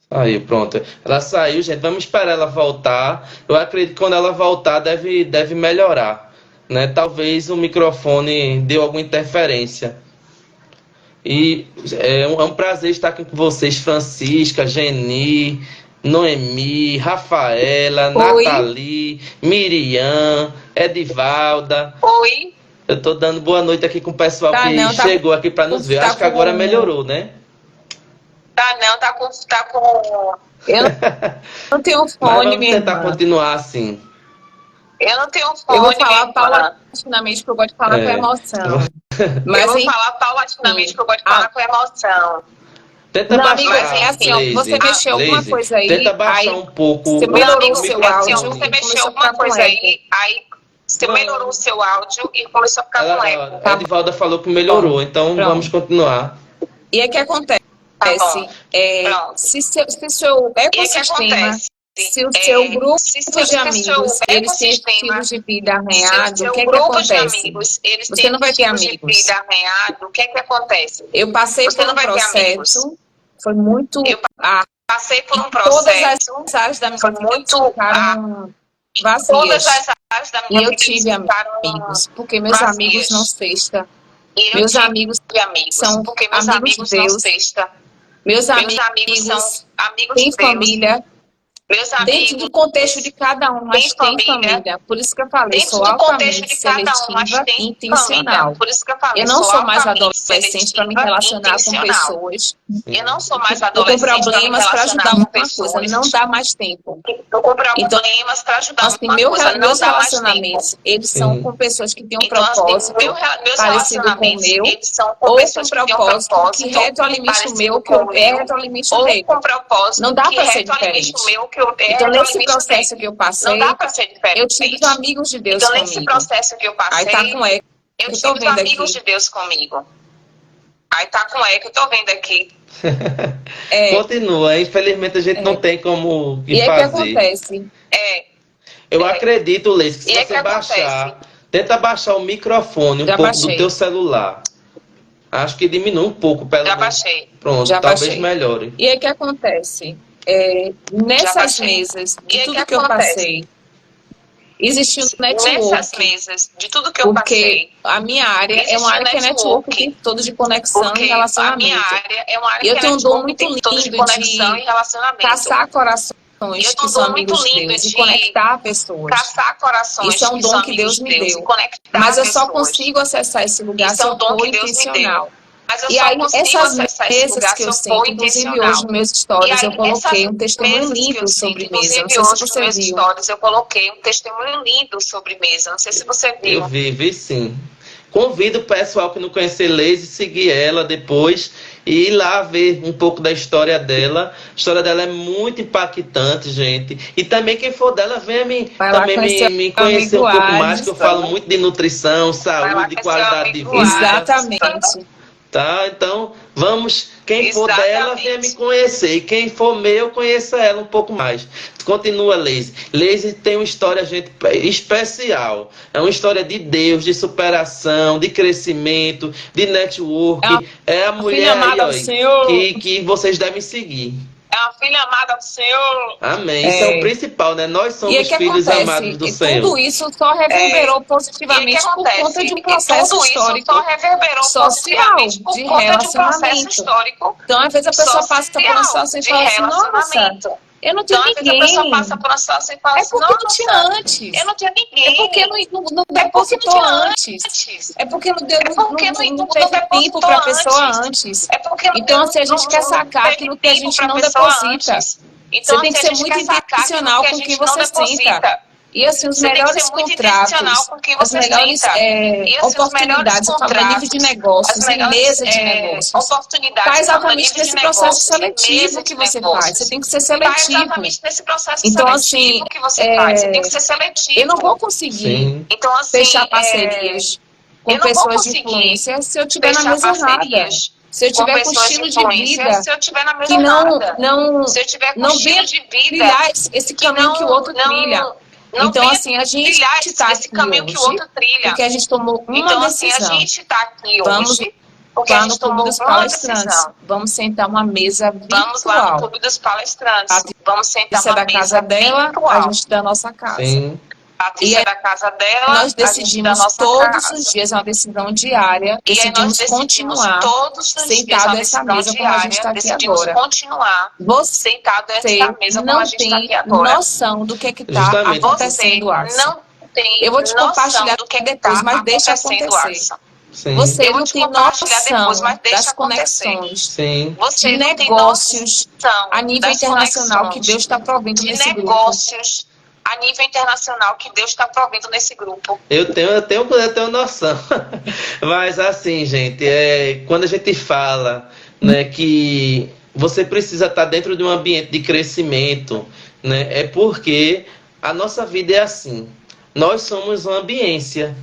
Aí, pronto. Ela saiu, gente. Vamos esperar ela voltar. Eu acredito que quando ela voltar deve melhorar, né? Talvez o microfone deu alguma interferência. E é um prazer estar aqui com vocês, Francisca, Geni, Noemi, Rafaela, Oi. Nathalie, Miriam, Edivalda. Oi. Eu tô dando boa noite aqui com o pessoal que chegou aqui para nos ver. Acho que agora melhorou, né? Tá com... Eu não tenho fone, Mas vamos minha tentar irmã. continuar assim. Eu não tenho fone. Eu vou falar paulatinamente, porque eu gosto de falar com emoção. Mas eu vou falar paulatinamente, porque eu gosto de falar com emoção. Tenta não, baixar, amigo, é assim, ó, você mexeu alguma coisa aí. Tenta baixar aí um pouco. Você melhorou o Amigo, seu é assim, áudio. ó, você mexeu alguma coisa aí você melhorou o seu áudio e começou a ficar com eco. A Edivalda falou que melhorou, então vamos continuar. E aí o que acontece? Se seu ecossistema, se o seu grupo de amigos, eles têm estilos de vida arranhado, o que é que acontece? Você não vai ter amigos. O que é que acontece? Eu passei por um processo, foi muito... Passei por um Todas processo, as áreas da minha foi vida muito ficaram todas vazias. as áreas da E minha eu vida tive ficaram amigos, porque meus vazias. amigos não sexta. E eu Meus tive amigos amigos, são porque meus amigos de não Deus. sexta. Meus Meus amigos são amigos têm de Deus. família. Meus Dentro amigos do contexto de cada um, mas Tem tem família. família. Por isso que eu falei, dentro sou do contexto altamente de cada um, mas seletiva tem e intencional. família. Por isso que eu falei, Eu não sou mais altamente adolescente para me seletiva e relacionar com intencional. pessoas. Eu não sou mais Eu com adolescente para me problemas para ajudar relacionar com uma pessoas. coisa, não dá mais tempo. Eu com problemas para ajudar Assim, uma coisa, não meus dá mais tempo. relacionamentos, eles são com pessoas que têm um Então, assim, propósito meus parecido com o relacionamentos, meu, eles são com ou com pessoas que têm um propósito que propósito retroalimenta o parecido meu, que com o é meu, retroalimenta o ou meu. com propósito Não dá que para ser retroalimenta diferente. o meu, que eu Então, nesse retroalimenta o processo meu. que eu passei, Não dá para ser diferente. eu tive os amigos de Deus Então, nesse comigo. processo que eu passei, Aí tá com eco. eu tô tive os vendo amigos aqui. de Deus comigo. Aí tá com eco, eu tô vendo aqui. Continua, infelizmente a gente não tem como E aí o fazer. que acontece? Eu acredito, Leis, que se E aí você que baixar, tenta baixar o microfone um Já pouco baixei. do teu celular. Acho que diminui um pouco, pelo Já menos. baixei. Pronto, Já talvez baixei. melhore. E aí o que acontece? Nessas baixei. mesas, E de aí tudo que que eu acontece? passei, existiu um Nessas network. mesas, de tudo que eu Porque passei, a minha área é existe uma área que é network, o network. tempo todo de conexão e Porque a minha relacionamento. área é uma área E eu que tenho um é dom network, muito tem todos de lindo conexão de e relacionamento. caçar corações Eu que tenho são um dom muito amigos de lindo Deus e de conectar pessoas. caçar corações Isso é um que dom são que amigos Deus de me Deus deu. e conectar Mas eu só pessoas. consigo acessar esse lugar Isso se é um eu dom for que Deus me intencional. deu. Mas eu E só aí, consigo essas acessar esse mesas lugar que se eu eu sinto, for inclusive intencional. hoje nos meus E stories, aí, eu coloquei um testemunho mesas que lindo eu sobre sinto, mesa. Não inclusive sei se hoje nos você meus viu. stories, eu coloquei um testemunho lindo sobre mesa. Não sei se você viu. Eu vi sim. Convido o pessoal que não conhecer Leise, seguir ela depois e ir lá ver um pouco da história dela. A história dela é muito impactante, gente. E também quem for dela, venha Vai lá também conhecer me o conhecer um amigo pouco mais, que eu Adson. falo muito de nutrição, Vai lá saúde, conhecer o qualidade de amigo vida. Exatamente. Tá? Então, vamos. Quem for dela, Exatamente. venha me conhecer. E quem for meu, conheça ela um pouco mais. Continua, Leise. Leise tem uma história, gente, especial. É uma história de Deus, de superação, de crescimento, de network. É a mulher filha amada aí, do Senhor. que vocês devem seguir. É uma filha amada do Senhor. Amém. Isso é o principal, né? Nós E somos aí que filhos acontece? amados do E Senhor. tudo isso só reverberou positivamente por conta de um processo tudo histórico. isso só reverberou social, positivamente por de conta de um relacionamento. processo histórico. Então, às vezes, a pessoa social, passa por uma situação e de fala assim, nossa, relacionamento. eu não tinha Então, às vezes, a ninguém. pessoa passa por uma situação e fala É assim, porque não nossa, tinha antes. eu não tinha ninguém. É porque não depositou tinha antes. É porque não deu, não teve tempo depositou para a pessoa antes. antes. É porque não Então, deu- assim, a gente não- quer não sacar teve aquilo que a tempo gente pra não pessoa deposita. antes. Então, Você tem que assim, a ser gente muito quer sacar aquilo intencional que a com o gente que não você deposita. senta. E assim, os Você tem que melhores ser muito intencional contratos, com quem as você melhores senta. E assim, os melhores oportunidades, eu falo a nível de contratos, as negócios, em melhores mesa de negócios, está oportunidades, eu falo, a exatamente nível de nesse processo negócios, em seletivo mesa que de você faz. Você negócios. tem que ser Está seletivo. exatamente nesse processo Então, assim, seletivo que você faz. Você tem que ser eu não vou seletivo. conseguir Sim, Então, assim, fechar parcerias com eu não vou pessoas de conseguir influência se eu estiver na fechar mesa errada. parcerias Se eu com tiver com pessoas de estilo de influência vida se eu estiver na mesa que errada. não, Se eu tiver com não estilo venha de vida trilhar esse que caminho que o outro trilha. não Então, venha assim, a gente trilhar está esse aqui caminho que o hoje outro trilha. porque a gente tomou uma Então, assim, a decisão. gente está aqui Vamos hoje porque a lá no gente Clube tomou dos uma Palestrantes. decisão. Vamos sentar uma mesa Vamos lá no virtual. Clube dos Palestrantes. Vamos sentar Patrícia é uma da casa mesa dela, a virtual. gente da nossa casa. sim, A Patrícia é da casa dela, Nós a gente da decidimos nossa todos os casa. dias, é uma decisão diária, E aí nós decidimos decidimos continuar todos os dias sentado uma nessa decisão mesa como a gente diária, está aqui decidimos agora. continuar Você sentado nessa mesa como a não gente está tem aqui agora. noção do que está justamente. Você acontecendo, Alisson. não tem Eu vou te noção compartilhar do que depois, está mas deixa acontecendo, acontecer. Alisson. Sim, Você Eu vou não te tem compartilhar depois, mas noção deixa das acontecer. conexões, sim, de Você não tem negócios noção a nível das internacional que Deus conexões, está provendo de nesse grupo. negócios a nível internacional que Deus está provendo nesse grupo. eu tenho noção. Mas assim, gente, quando a gente fala, né, que você precisa estar dentro de um ambiente de crescimento, né, é porque a nossa vida é assim. Nós somos uma ambiência.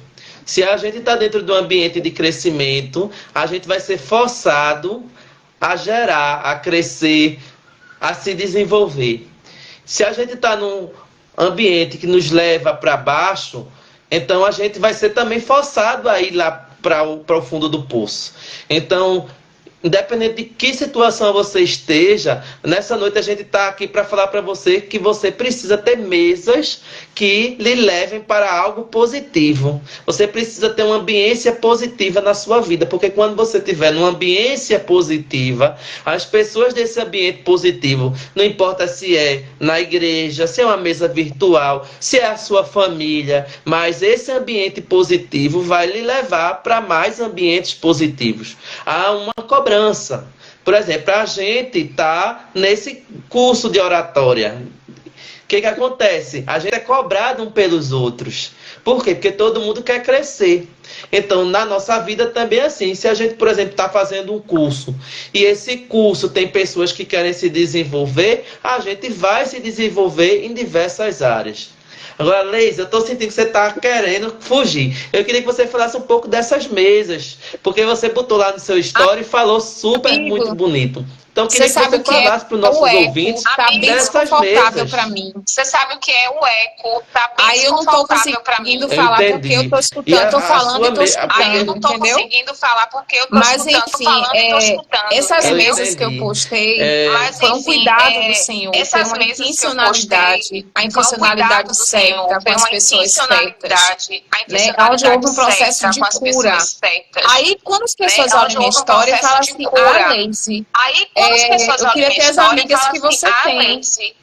Se a gente está dentro de um ambiente de crescimento, a gente vai ser forçado a gerar, a crescer, a se desenvolver. Se a gente está num ambiente que nos leva para baixo, então a gente vai ser também forçado a ir lá para o fundo do poço. Então, independente de que situação você esteja, nessa noite a gente está aqui para falar para você que você precisa ter mesas que lhe levem para algo positivo. Você precisa ter uma ambiência positiva na sua vida, porque quando você tiver numa ambiência positiva, as pessoas desse ambiente positivo, não importa se é na igreja, se é uma mesa virtual, se é a sua família, mas esse ambiente positivo vai lhe levar para mais ambientes positivos. Há uma cobrança. Por exemplo, a gente está nesse curso de oratória. O que acontece? A gente é cobrado um pelos outros. Por quê? Porque todo mundo quer crescer. Então, na nossa vida também é assim. Se a gente, por exemplo, está fazendo um curso e esse curso tem pessoas que querem se desenvolver, a gente vai se desenvolver em diversas áreas. Agora, Leis, eu estou sentindo que você está querendo fugir. Eu queria que você falasse um pouco dessas mesas, porque você botou lá no seu story e falou super, Amigo, muito bonito. Então, eu você queria que sabe você o que é falasse para os nossos o eco? ouvintes Tá bem dessas desconfortável mesas. para mim. Você sabe o que é o eco? Tá bem Aí eu não tô desconfortável para mim. conseguindo Eu falar porque eu entendi. tô E escutando, tô falando e tô Aí eu escutando, não tô entendeu? conseguindo falar porque eu tô Mas escutando, tô enfim, falando e tô escutando, essas Eu entendeu? mesas que eu entendi. postei Mas foi um enfim, cuidado do Senhor, foi essas uma mesas que eu postei intencionalidade, a foi um cuidado intencionalidade do certa Senhor, com foi as uma pessoas certas, intencionalidade, a né? Onde houve intencionalidade um processo certa de com as cura. pessoas certas, Aí, quando as né? pessoas olham Onde minha houve um história e processo falam de assim, cura. Leise, Aí, quando as pessoas eu olham queria minha ter as história e amigas falam que assim, você tem. Leise,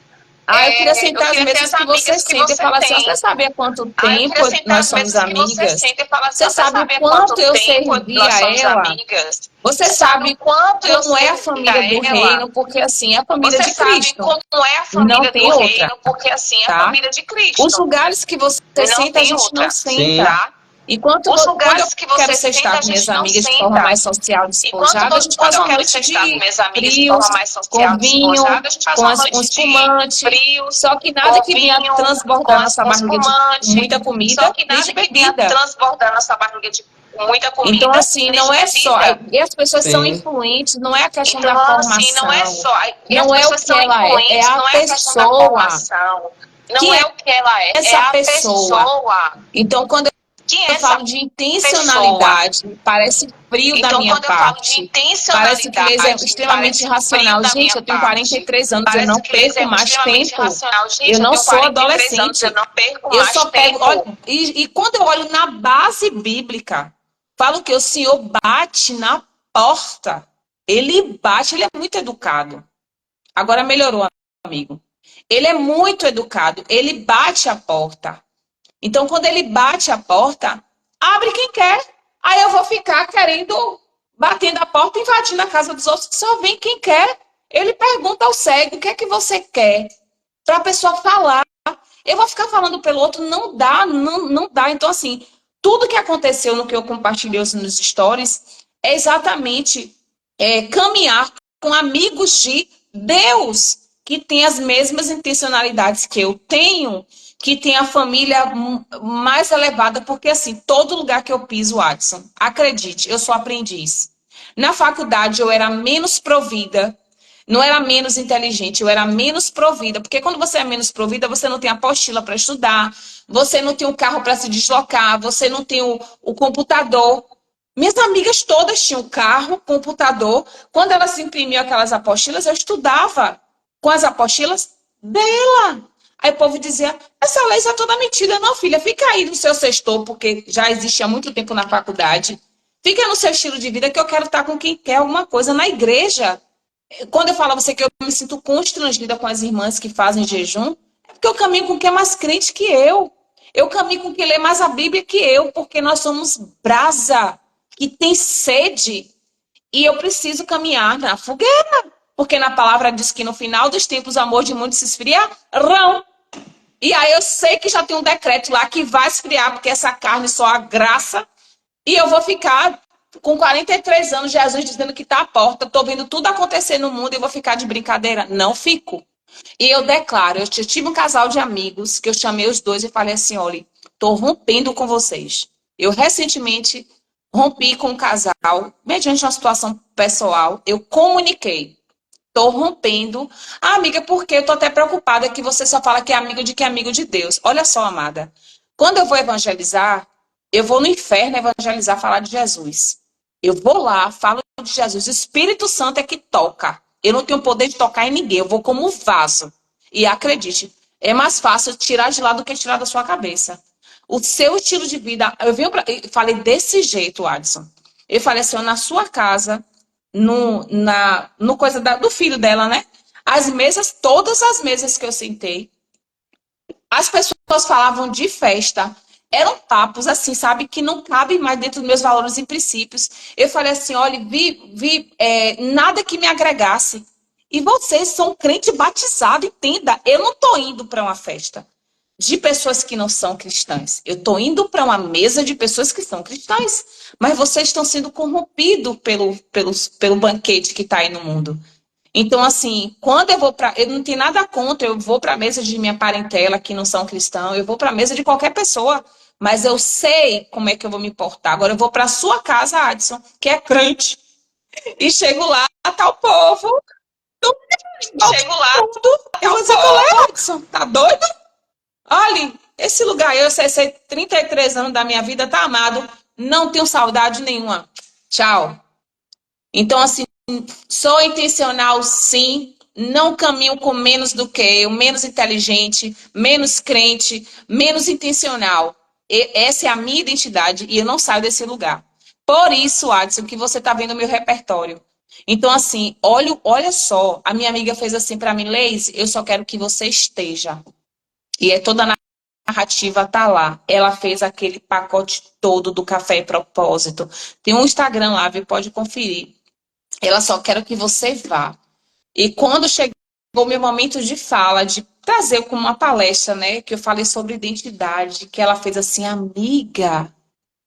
Eu queria eu sentar às queria ter mesas as que você amigas que senta e você falar assim, tem. você sabe há quanto Eu tempo queria sentar nós às somos mesas que você amigas? senta e falar assim, Você você sabe o sabe há quanto quanto eu tempo servi nós a somos ela? amigas? Você Você sabe o sabe quanto eu como é a servi família do a ela? reino, porque assim, é a família Você de sabe Cristo. como é a Não família do tem outra, reino, porque assim é a tá? família de Os Cristo. lugares que você Não senta, a tem gente não outra, Sim, senta. tá? E Os quando eu lugares que quero você estar senta, a com minhas gente não amigas de forma senta. mais social, despojada, a gente Quando faz eu uma quero noite sentar com de minhas amigas de frios, forma mais com social, vinho, despojada, a gente faz com uma noite um de espumante. frios, Só que nada com que vinha vinho, transbordar nossa com barriga de espumante. muita Só comida, que nem de nada que vinha bebida. transbordar nossa barriga de muita Então, comida, assim, nem de não é só. bebida. E as pessoas são sim, influentes, não é a questão da Então, assim, não é formação, só. E as não é o pessoas que são ela é influentes, a não é a questão da pessoa. formação. Não Quem é é o que ela é essa a pessoa? pessoa. Então, quando Quem é eu essa falo de pessoa? intencionalidade, parece frio da Então, minha quando eu falo de parte. Parece que Leis é intencionalidade, extremamente parece frio irracional. da Gente, minha eu tenho parte. 43 anos, eu não Parece que Leis perco é mais extremamente tempo. irracional. Eu Gente, eu não tenho sou 43 anos, eu adolescente. não perco Eu mais só pego. Olha, tempo. e quando eu olho na base bíblica, falo que o Senhor bate na porta. Ele bate, ele é muito educado. Agora melhorou, amigo. Ele é muito educado, ele bate a porta. Então, quando ele bate a porta, abre quem quer. Aí eu vou ficar querendo, batendo a porta, invadindo a casa dos outros, que só vem quem quer. Ele pergunta ao cego, o que é que você quer? Para a pessoa falar. Eu vou ficar falando pelo outro, não dá, não dá. Então, assim, tudo que aconteceu no que eu compartilhei nos stories é exatamente caminhar com amigos de Deus, que tem as mesmas intencionalidades que eu tenho, que tem a família mais elevada, porque assim, todo lugar que eu piso, Adson, acredite, eu sou aprendiz. Na faculdade eu era menos provida, não era menos inteligente, eu era menos provida, porque quando você é menos provida, você não tem apostila para estudar, você não tem um carro para se deslocar, você não tem o computador. Minhas amigas todas tinham carro, computador. Quando elas imprimiam aquelas apostilas, eu estudava com as apostilas dela. Aí o povo dizia, essa lei é toda mentira. Não, filha, fica aí no seu sextor, porque já existe há muito tempo na faculdade. Fica no seu estilo de vida, que eu quero estar com quem quer alguma coisa na igreja. Quando eu falo a você que eu me sinto constrangida com as irmãs que fazem jejum, é porque eu caminho com quem é mais crente que eu. Eu caminho com quem lê mais a Bíblia que eu, porque nós somos brasa, que tem sede, e eu preciso caminhar na fogueira. Porque na palavra diz que no final dos tempos o amor de muitos se esfriarão. E aí eu sei que já tem um decreto lá que vai esfriar, porque essa carne só a graça, e eu vou ficar com 43 anos, Jesus dizendo que está à porta, estou vendo tudo acontecer no mundo e vou ficar de brincadeira. Não fico. E eu declaro, eu tive um casal de amigos que eu chamei os dois e falei assim, olha, estou rompendo com vocês. Eu recentemente rompi com um casal, mediante uma situação pessoal, eu comuniquei. Estou rompendo. Ah, amiga, por quê? Eu estou até preocupada que você só fala que é amigo de quem é amigo de Deus. Olha só, amada. Quando eu vou evangelizar, eu vou no inferno evangelizar, falar de Jesus. Eu vou lá, falo de Jesus. O Espírito Santo é que toca. Eu não tenho poder de tocar em ninguém. Eu vou como um vaso. E acredite, é mais fácil tirar de lá do que tirar da sua cabeça. O seu estilo de vida... Eu falei desse jeito, Adson. Eu falei assim, na sua casa, no coisa do filho dela, né? As mesas, todas as mesas que eu sentei, as pessoas falavam de festa. Eram papos assim, sabe, que não cabem mais dentro dos meus valores e princípios. Eu falei assim, olha, nada que me agregasse. E vocês são crente batizado, entenda. Eu não estou indo para uma festa de pessoas que não são cristãs. Eu estou indo para uma mesa de pessoas que são cristãs. Mas vocês estão sendo corrompidos pelo banquete que está aí no mundo. Então, assim, quando eu vou para... Eu não tenho nada contra, eu vou para a mesa de minha parentela que não são cristãos, eu vou para a mesa de qualquer pessoa, mas eu sei como é que eu vou me portar. Agora eu vou para a sua casa, Adson, que é crente, e chego lá, tá o povo... Chego lá, eu vou dizer, qual é, Adson? Tá doido? Olha, esse lugar, eu sei 33 anos da minha vida, tá amado, não tenho saudade nenhuma. Tchau. Então, assim, sou intencional, sim. Não caminho com menos do que eu, menos inteligente, menos crente, menos intencional. Essa é a minha identidade e eu não saio desse lugar. Por isso, Adson, que você está vendo o meu repertório. Então, assim, olha só. A minha amiga fez assim para mim, Leise, eu só quero que você esteja. E toda a narrativa tá lá. Ela fez aquele pacote todo do Café e Propósito. Tem um Instagram lá, viu? Pode conferir. Ela só quer que você vá. E quando chegou o meu momento de fala, de trazer como uma palestra, né? Que eu falei sobre identidade, que ela fez assim, amiga,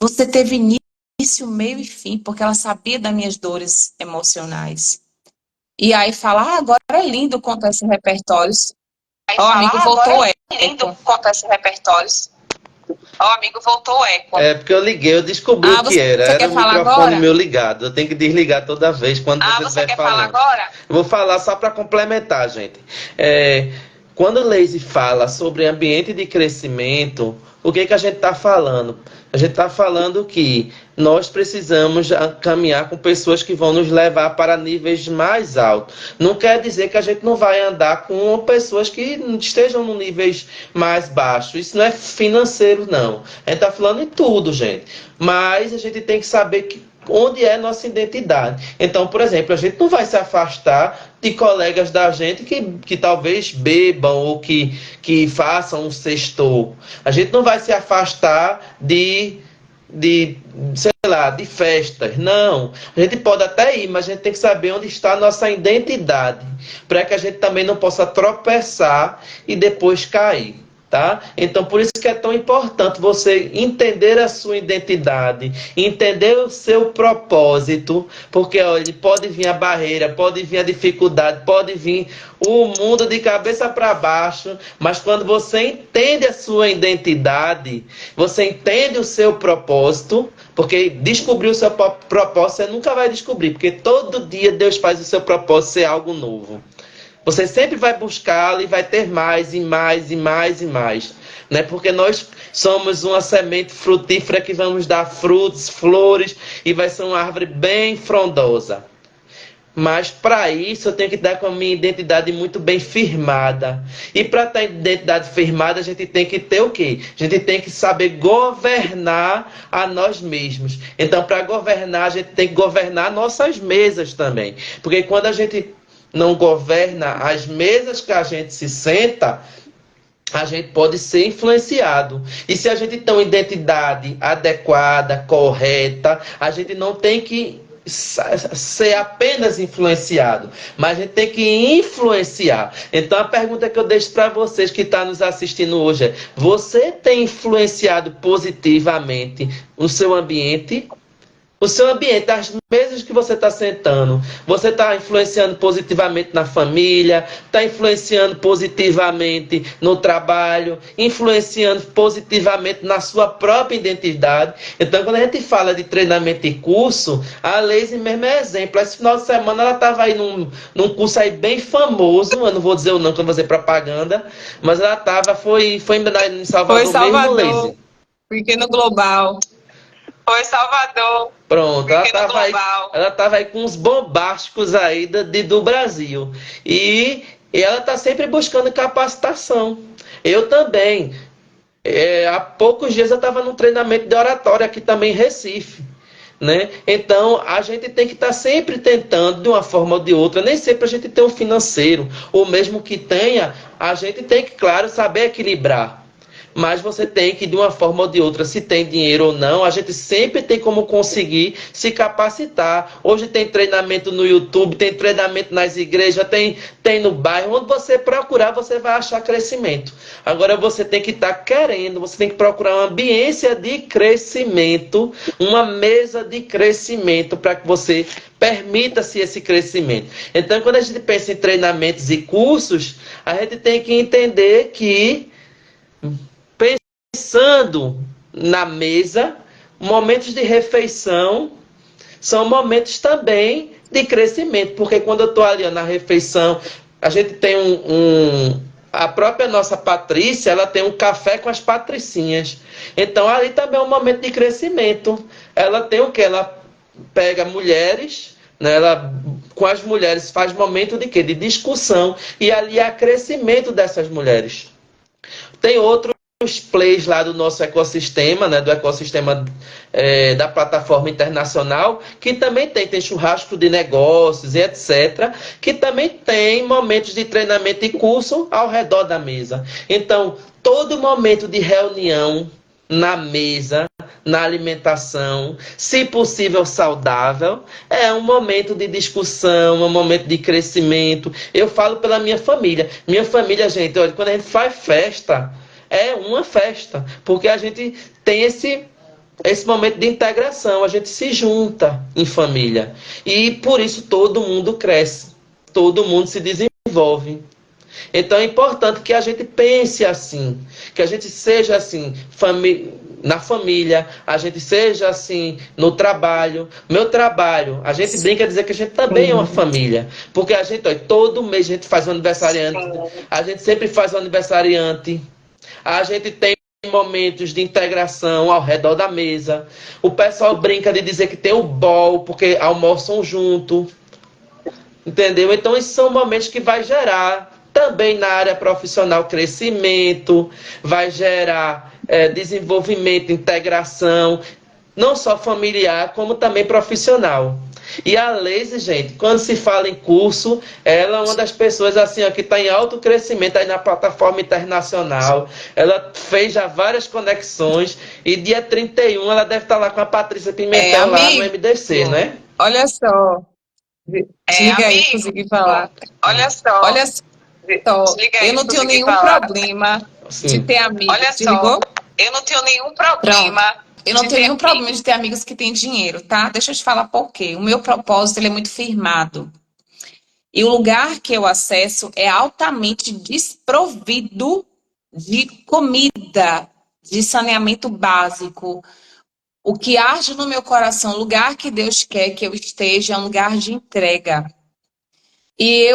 você teve início, meio e fim, porque ela sabia das minhas dores emocionais. E aí fala, agora é lindo contar esses repertórios. Ó, amigo, voltou é lindo contar esses repertórios. Ó, amigo, voltou o eco. É porque eu liguei, eu descobri o que era. Era o microfone agora? meu ligado. Eu tenho que desligar toda vez quando você estiver falando. Falar agora? Eu vou falar só para complementar, gente. Quando Leise fala sobre ambiente de crescimento, o que a gente está falando? A gente está falando que nós precisamos caminhar com pessoas que vão nos levar para níveis mais altos. Não quer dizer que a gente não vai andar com pessoas que estejam em níveis mais baixos. Isso não é financeiro, não. A gente está falando em tudo, gente. Mas a gente tem que saber onde é nossa identidade. Então, por exemplo, a gente não vai se afastar de colegas da gente que talvez bebam ou que façam um sextou. A gente não vai se afastar sei lá, de festas. Não. A gente pode até ir, mas a gente tem que saber onde está a nossa identidade, para que a gente também não possa tropeçar e depois cair. tá? Então, por isso que é tão importante você entender a sua identidade, entender o seu propósito, porque olha, pode vir a barreira, pode vir a dificuldade, pode vir o mundo de cabeça para baixo, mas quando você entende a sua identidade, você entende o seu propósito, porque descobrir o seu propósito você nunca vai descobrir, porque todo dia Deus faz o seu propósito ser algo novo. Você sempre vai buscá-lo e vai ter mais e mais e mais e mais. Né? Porque nós somos uma semente frutífera que vamos dar frutos, flores e vai ser uma árvore bem frondosa. Mas para isso eu tenho que dar com a minha identidade muito bem firmada. E para ter identidade firmada, a gente tem que ter o quê? A gente tem que saber governar a nós mesmos. Então, para governar, a gente tem que governar nossas mesas também. Porque quando a gente não governa as mesas que a gente se senta, a gente pode ser influenciado. E se a gente tem uma identidade adequada, correta, a gente não tem que ser apenas influenciado, mas a gente tem que influenciar. Então a pergunta que eu deixo para vocês que estão nos assistindo hoje é: você tem influenciado positivamente o seu ambiente? O seu ambiente, as mesas que você está sentando, você está influenciando positivamente na família, está influenciando positivamente no trabalho, influenciando positivamente na sua própria identidade. Então, quando a gente fala de treinamento e curso, a Leise mesmo é exemplo. Esse final de semana ela estava aí num curso aí bem famoso, eu não vou dizer o nome, que eu vou fazer propaganda, mas ela estava, foi em Salvador, Foi Salvador, mesmo, Leise? Pequeno Global. Foi Salvador. Pronto, ela estava aí com uns bombásticos aí do Brasil. E ela está sempre buscando capacitação. Eu também. Há poucos dias eu estava num treinamento de oratória aqui também em Recife. Né? Então, a gente tem que estar sempre tentando, de uma forma ou de outra, nem sempre a gente tem um financeiro, ou mesmo que tenha, a gente tem que, claro, saber equilibrar. Mas você tem que, de uma forma ou de outra, se tem dinheiro ou não, a gente sempre tem como conseguir se capacitar. Hoje tem treinamento no YouTube, tem treinamento nas igrejas, tem no bairro. Onde você procurar, você vai achar crescimento. Agora você tem que estar querendo, você tem que procurar uma ambiência de crescimento, uma mesa de crescimento para que você permita-se esse crescimento. Então, quando a gente pensa em treinamentos e cursos, a gente tem que entender que pensando na mesa, momentos de refeição são momentos também de crescimento, porque quando eu estou ali na refeição, a gente tem a própria nossa Patrícia, ela tem um café com as patricinhas. Então ali também é um momento de crescimento. Ela tem o que? Ela pega mulheres, né? Ela com as mulheres faz momento de quê? De discussão. E ali há crescimento dessas mulheres. Tem outros plays lá do nosso ecossistema, né, do ecossistema da plataforma internacional, que também tem churrasco de negócios e etc., que também tem momentos de treinamento e curso ao redor da mesa. Então, todo momento de reunião na mesa, na alimentação, se possível saudável, é um momento de discussão, um momento de crescimento. Eu falo pela minha família. Minha família, gente, olha, quando a gente faz festa, é uma festa, porque a gente tem esse momento de integração, a gente se junta em família. E por isso todo mundo cresce, todo mundo se desenvolve. Então é importante que a gente pense assim, que a gente seja assim na família, a gente seja assim no trabalho. Meu trabalho, a gente brinca dizer que a gente também é uma família, porque a gente, olha, todo mês a gente faz um aniversariante, a gente sempre faz um aniversariante, a gente tem momentos de integração ao redor da mesa. O pessoal brinca de dizer que tem o bol, porque almoçam junto. Entendeu? Então, esses são momentos que vai gerar também na área profissional crescimento, vai gerar desenvolvimento, integração, não só familiar, como também profissional. E a Leise, gente, quando se fala em curso, ela é uma das pessoas assim, ó, que está em alto crescimento aí na plataforma internacional. Ela fez já várias conexões e dia 31 ela deve estar lá com a Patrícia Pimentel lá no MDC, né? Olha só. Diga aí, consegui falar. Olha só. Olha só, eu não tenho nenhum problema de Sim. ter amigos. Olha só, Desligou? eu não tenho nenhum problema. Eu não de tenho ter nenhum problema amigos. de ter amigos que têm dinheiro, tá? Deixa eu te falar por quê. O meu propósito, ele é muito firmado. E o lugar que eu acesso é altamente desprovido de comida, de saneamento básico. O que arde no meu coração, o lugar que Deus quer que eu esteja, é um lugar de entrega. E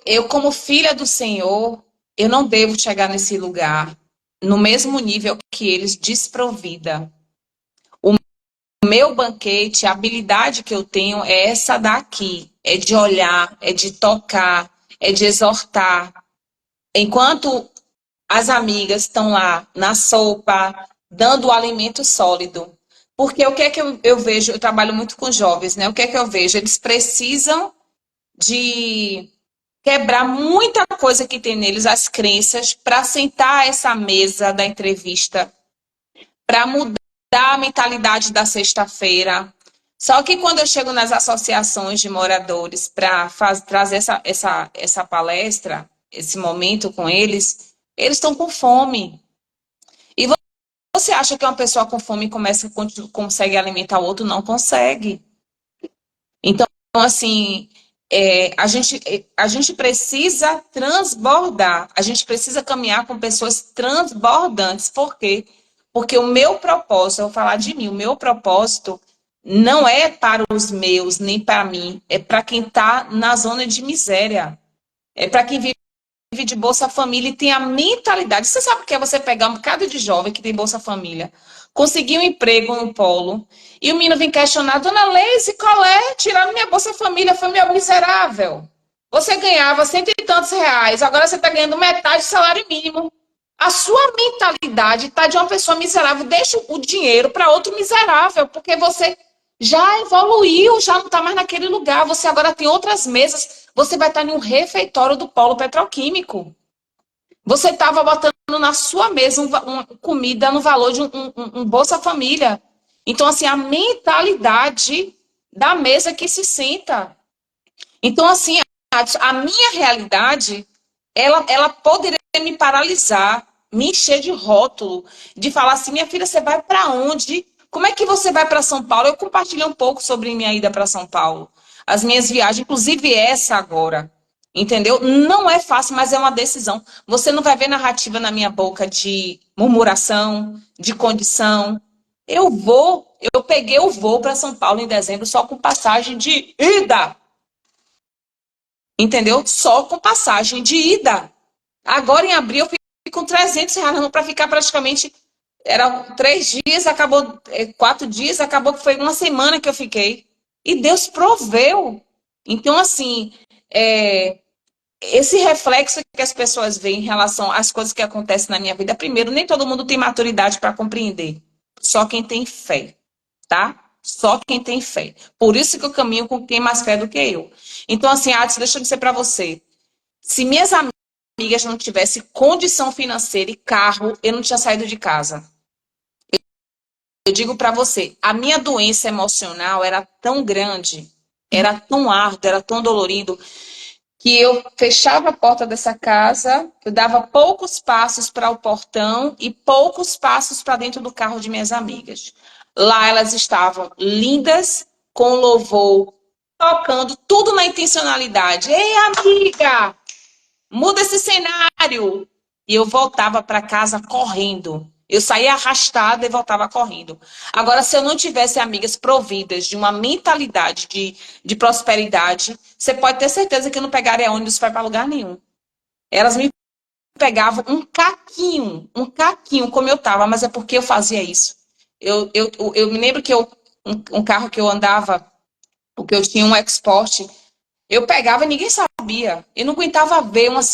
eu como filha do Senhor, eu não devo chegar nesse lugar no mesmo nível que eles, desprovida. O meu banquete, a habilidade que eu tenho é essa daqui, é de olhar, é de tocar, é de exortar. Enquanto as amigas estão lá na sopa, dando o alimento sólido. Porque o que é que eu vejo? Eu trabalho muito com jovens, né? O que é que eu vejo? Eles precisam de quebrar muita coisa que tem neles, as crenças, para sentar a essa mesa da entrevista, para mudar a mentalidade da sexta-feira. Só que quando eu chego nas associações de moradores para trazer essa palestra, esse momento com eles, eles estão com fome. E você acha que uma pessoa com fome consegue alimentar o outro? Não consegue. Então, assim, a gente precisa transbordar, a gente precisa caminhar com pessoas transbordantes. Por quê? Porque o meu propósito, eu vou falar de mim, o meu propósito não é para os meus, nem para mim, é para quem está na zona de miséria, é para quem vive de Bolsa Família e tem a mentalidade. Você sabe o que é você pegar um bocado de jovem que tem Bolsa Família, conseguir um emprego no polo, e o menino vem questionar, dona Leise, qual é? Tiraram minha Bolsa Família, foi meu miserável. Você ganhava cento e tantos reais, agora você está ganhando metade do salário mínimo. A sua mentalidade está de uma pessoa miserável, deixa o dinheiro para outro miserável, porque você já evoluiu, já não está mais naquele lugar, você agora tem outras mesas, você vai estar em um refeitório do polo petroquímico. Você estava botando na sua mesa uma comida no valor de um Bolsa Família. Então, assim, a mentalidade da mesa que se senta. Então, assim, a minha realidade, ela poderia me paralisar, me encher de rótulo, de falar assim, minha filha, você vai para onde? Como é que você vai para São Paulo? Eu compartilhei um pouco sobre minha ida para São Paulo. As minhas viagens, inclusive essa agora. Entendeu? Não é fácil, mas é uma decisão. Você não vai ver narrativa na minha boca de murmuração, de condição. Eu peguei o voo para São Paulo em dezembro só com passagem de ida. Entendeu? Só com passagem de ida. Agora, em abril, eu fiquei com R$ 300 para ficar praticamente. Eram 3 dias, acabou 4 dias, acabou que foi uma semana que eu fiquei. E Deus proveu. Então, assim, esse reflexo que as pessoas veem em relação às coisas que acontecem na minha vida, primeiro, nem todo mundo tem maturidade para compreender. Só quem tem fé, tá? Só quem tem fé. Por isso que eu caminho com quem tem mais fé do que eu. Então, assim, Adson, deixa eu dizer para você. Se minhas amigas não tivessem condição financeira e carro, eu não tinha saído de casa. Eu digo para você, a minha doença emocional era tão grande, era tão árduo, era tão dolorido, que eu fechava a porta dessa casa, eu dava poucos passos para o portão e poucos passos para dentro do carro de minhas amigas. Lá elas estavam lindas, com louvor, tocando, tudo na intencionalidade. Ei, amiga, muda esse cenário. E eu voltava para casa correndo. Eu saía arrastada e voltava correndo. Agora, se eu não tivesse amigas providas de uma mentalidade de prosperidade, você pode ter certeza que eu não pegaria ônibus para lugar nenhum. Elas me pegavam um caquinho como eu estava, mas é porque eu fazia isso. Eu me lembro que um carro que eu andava, porque eu tinha um export, eu pegava e ninguém sabia. Eu não aguentava ver uma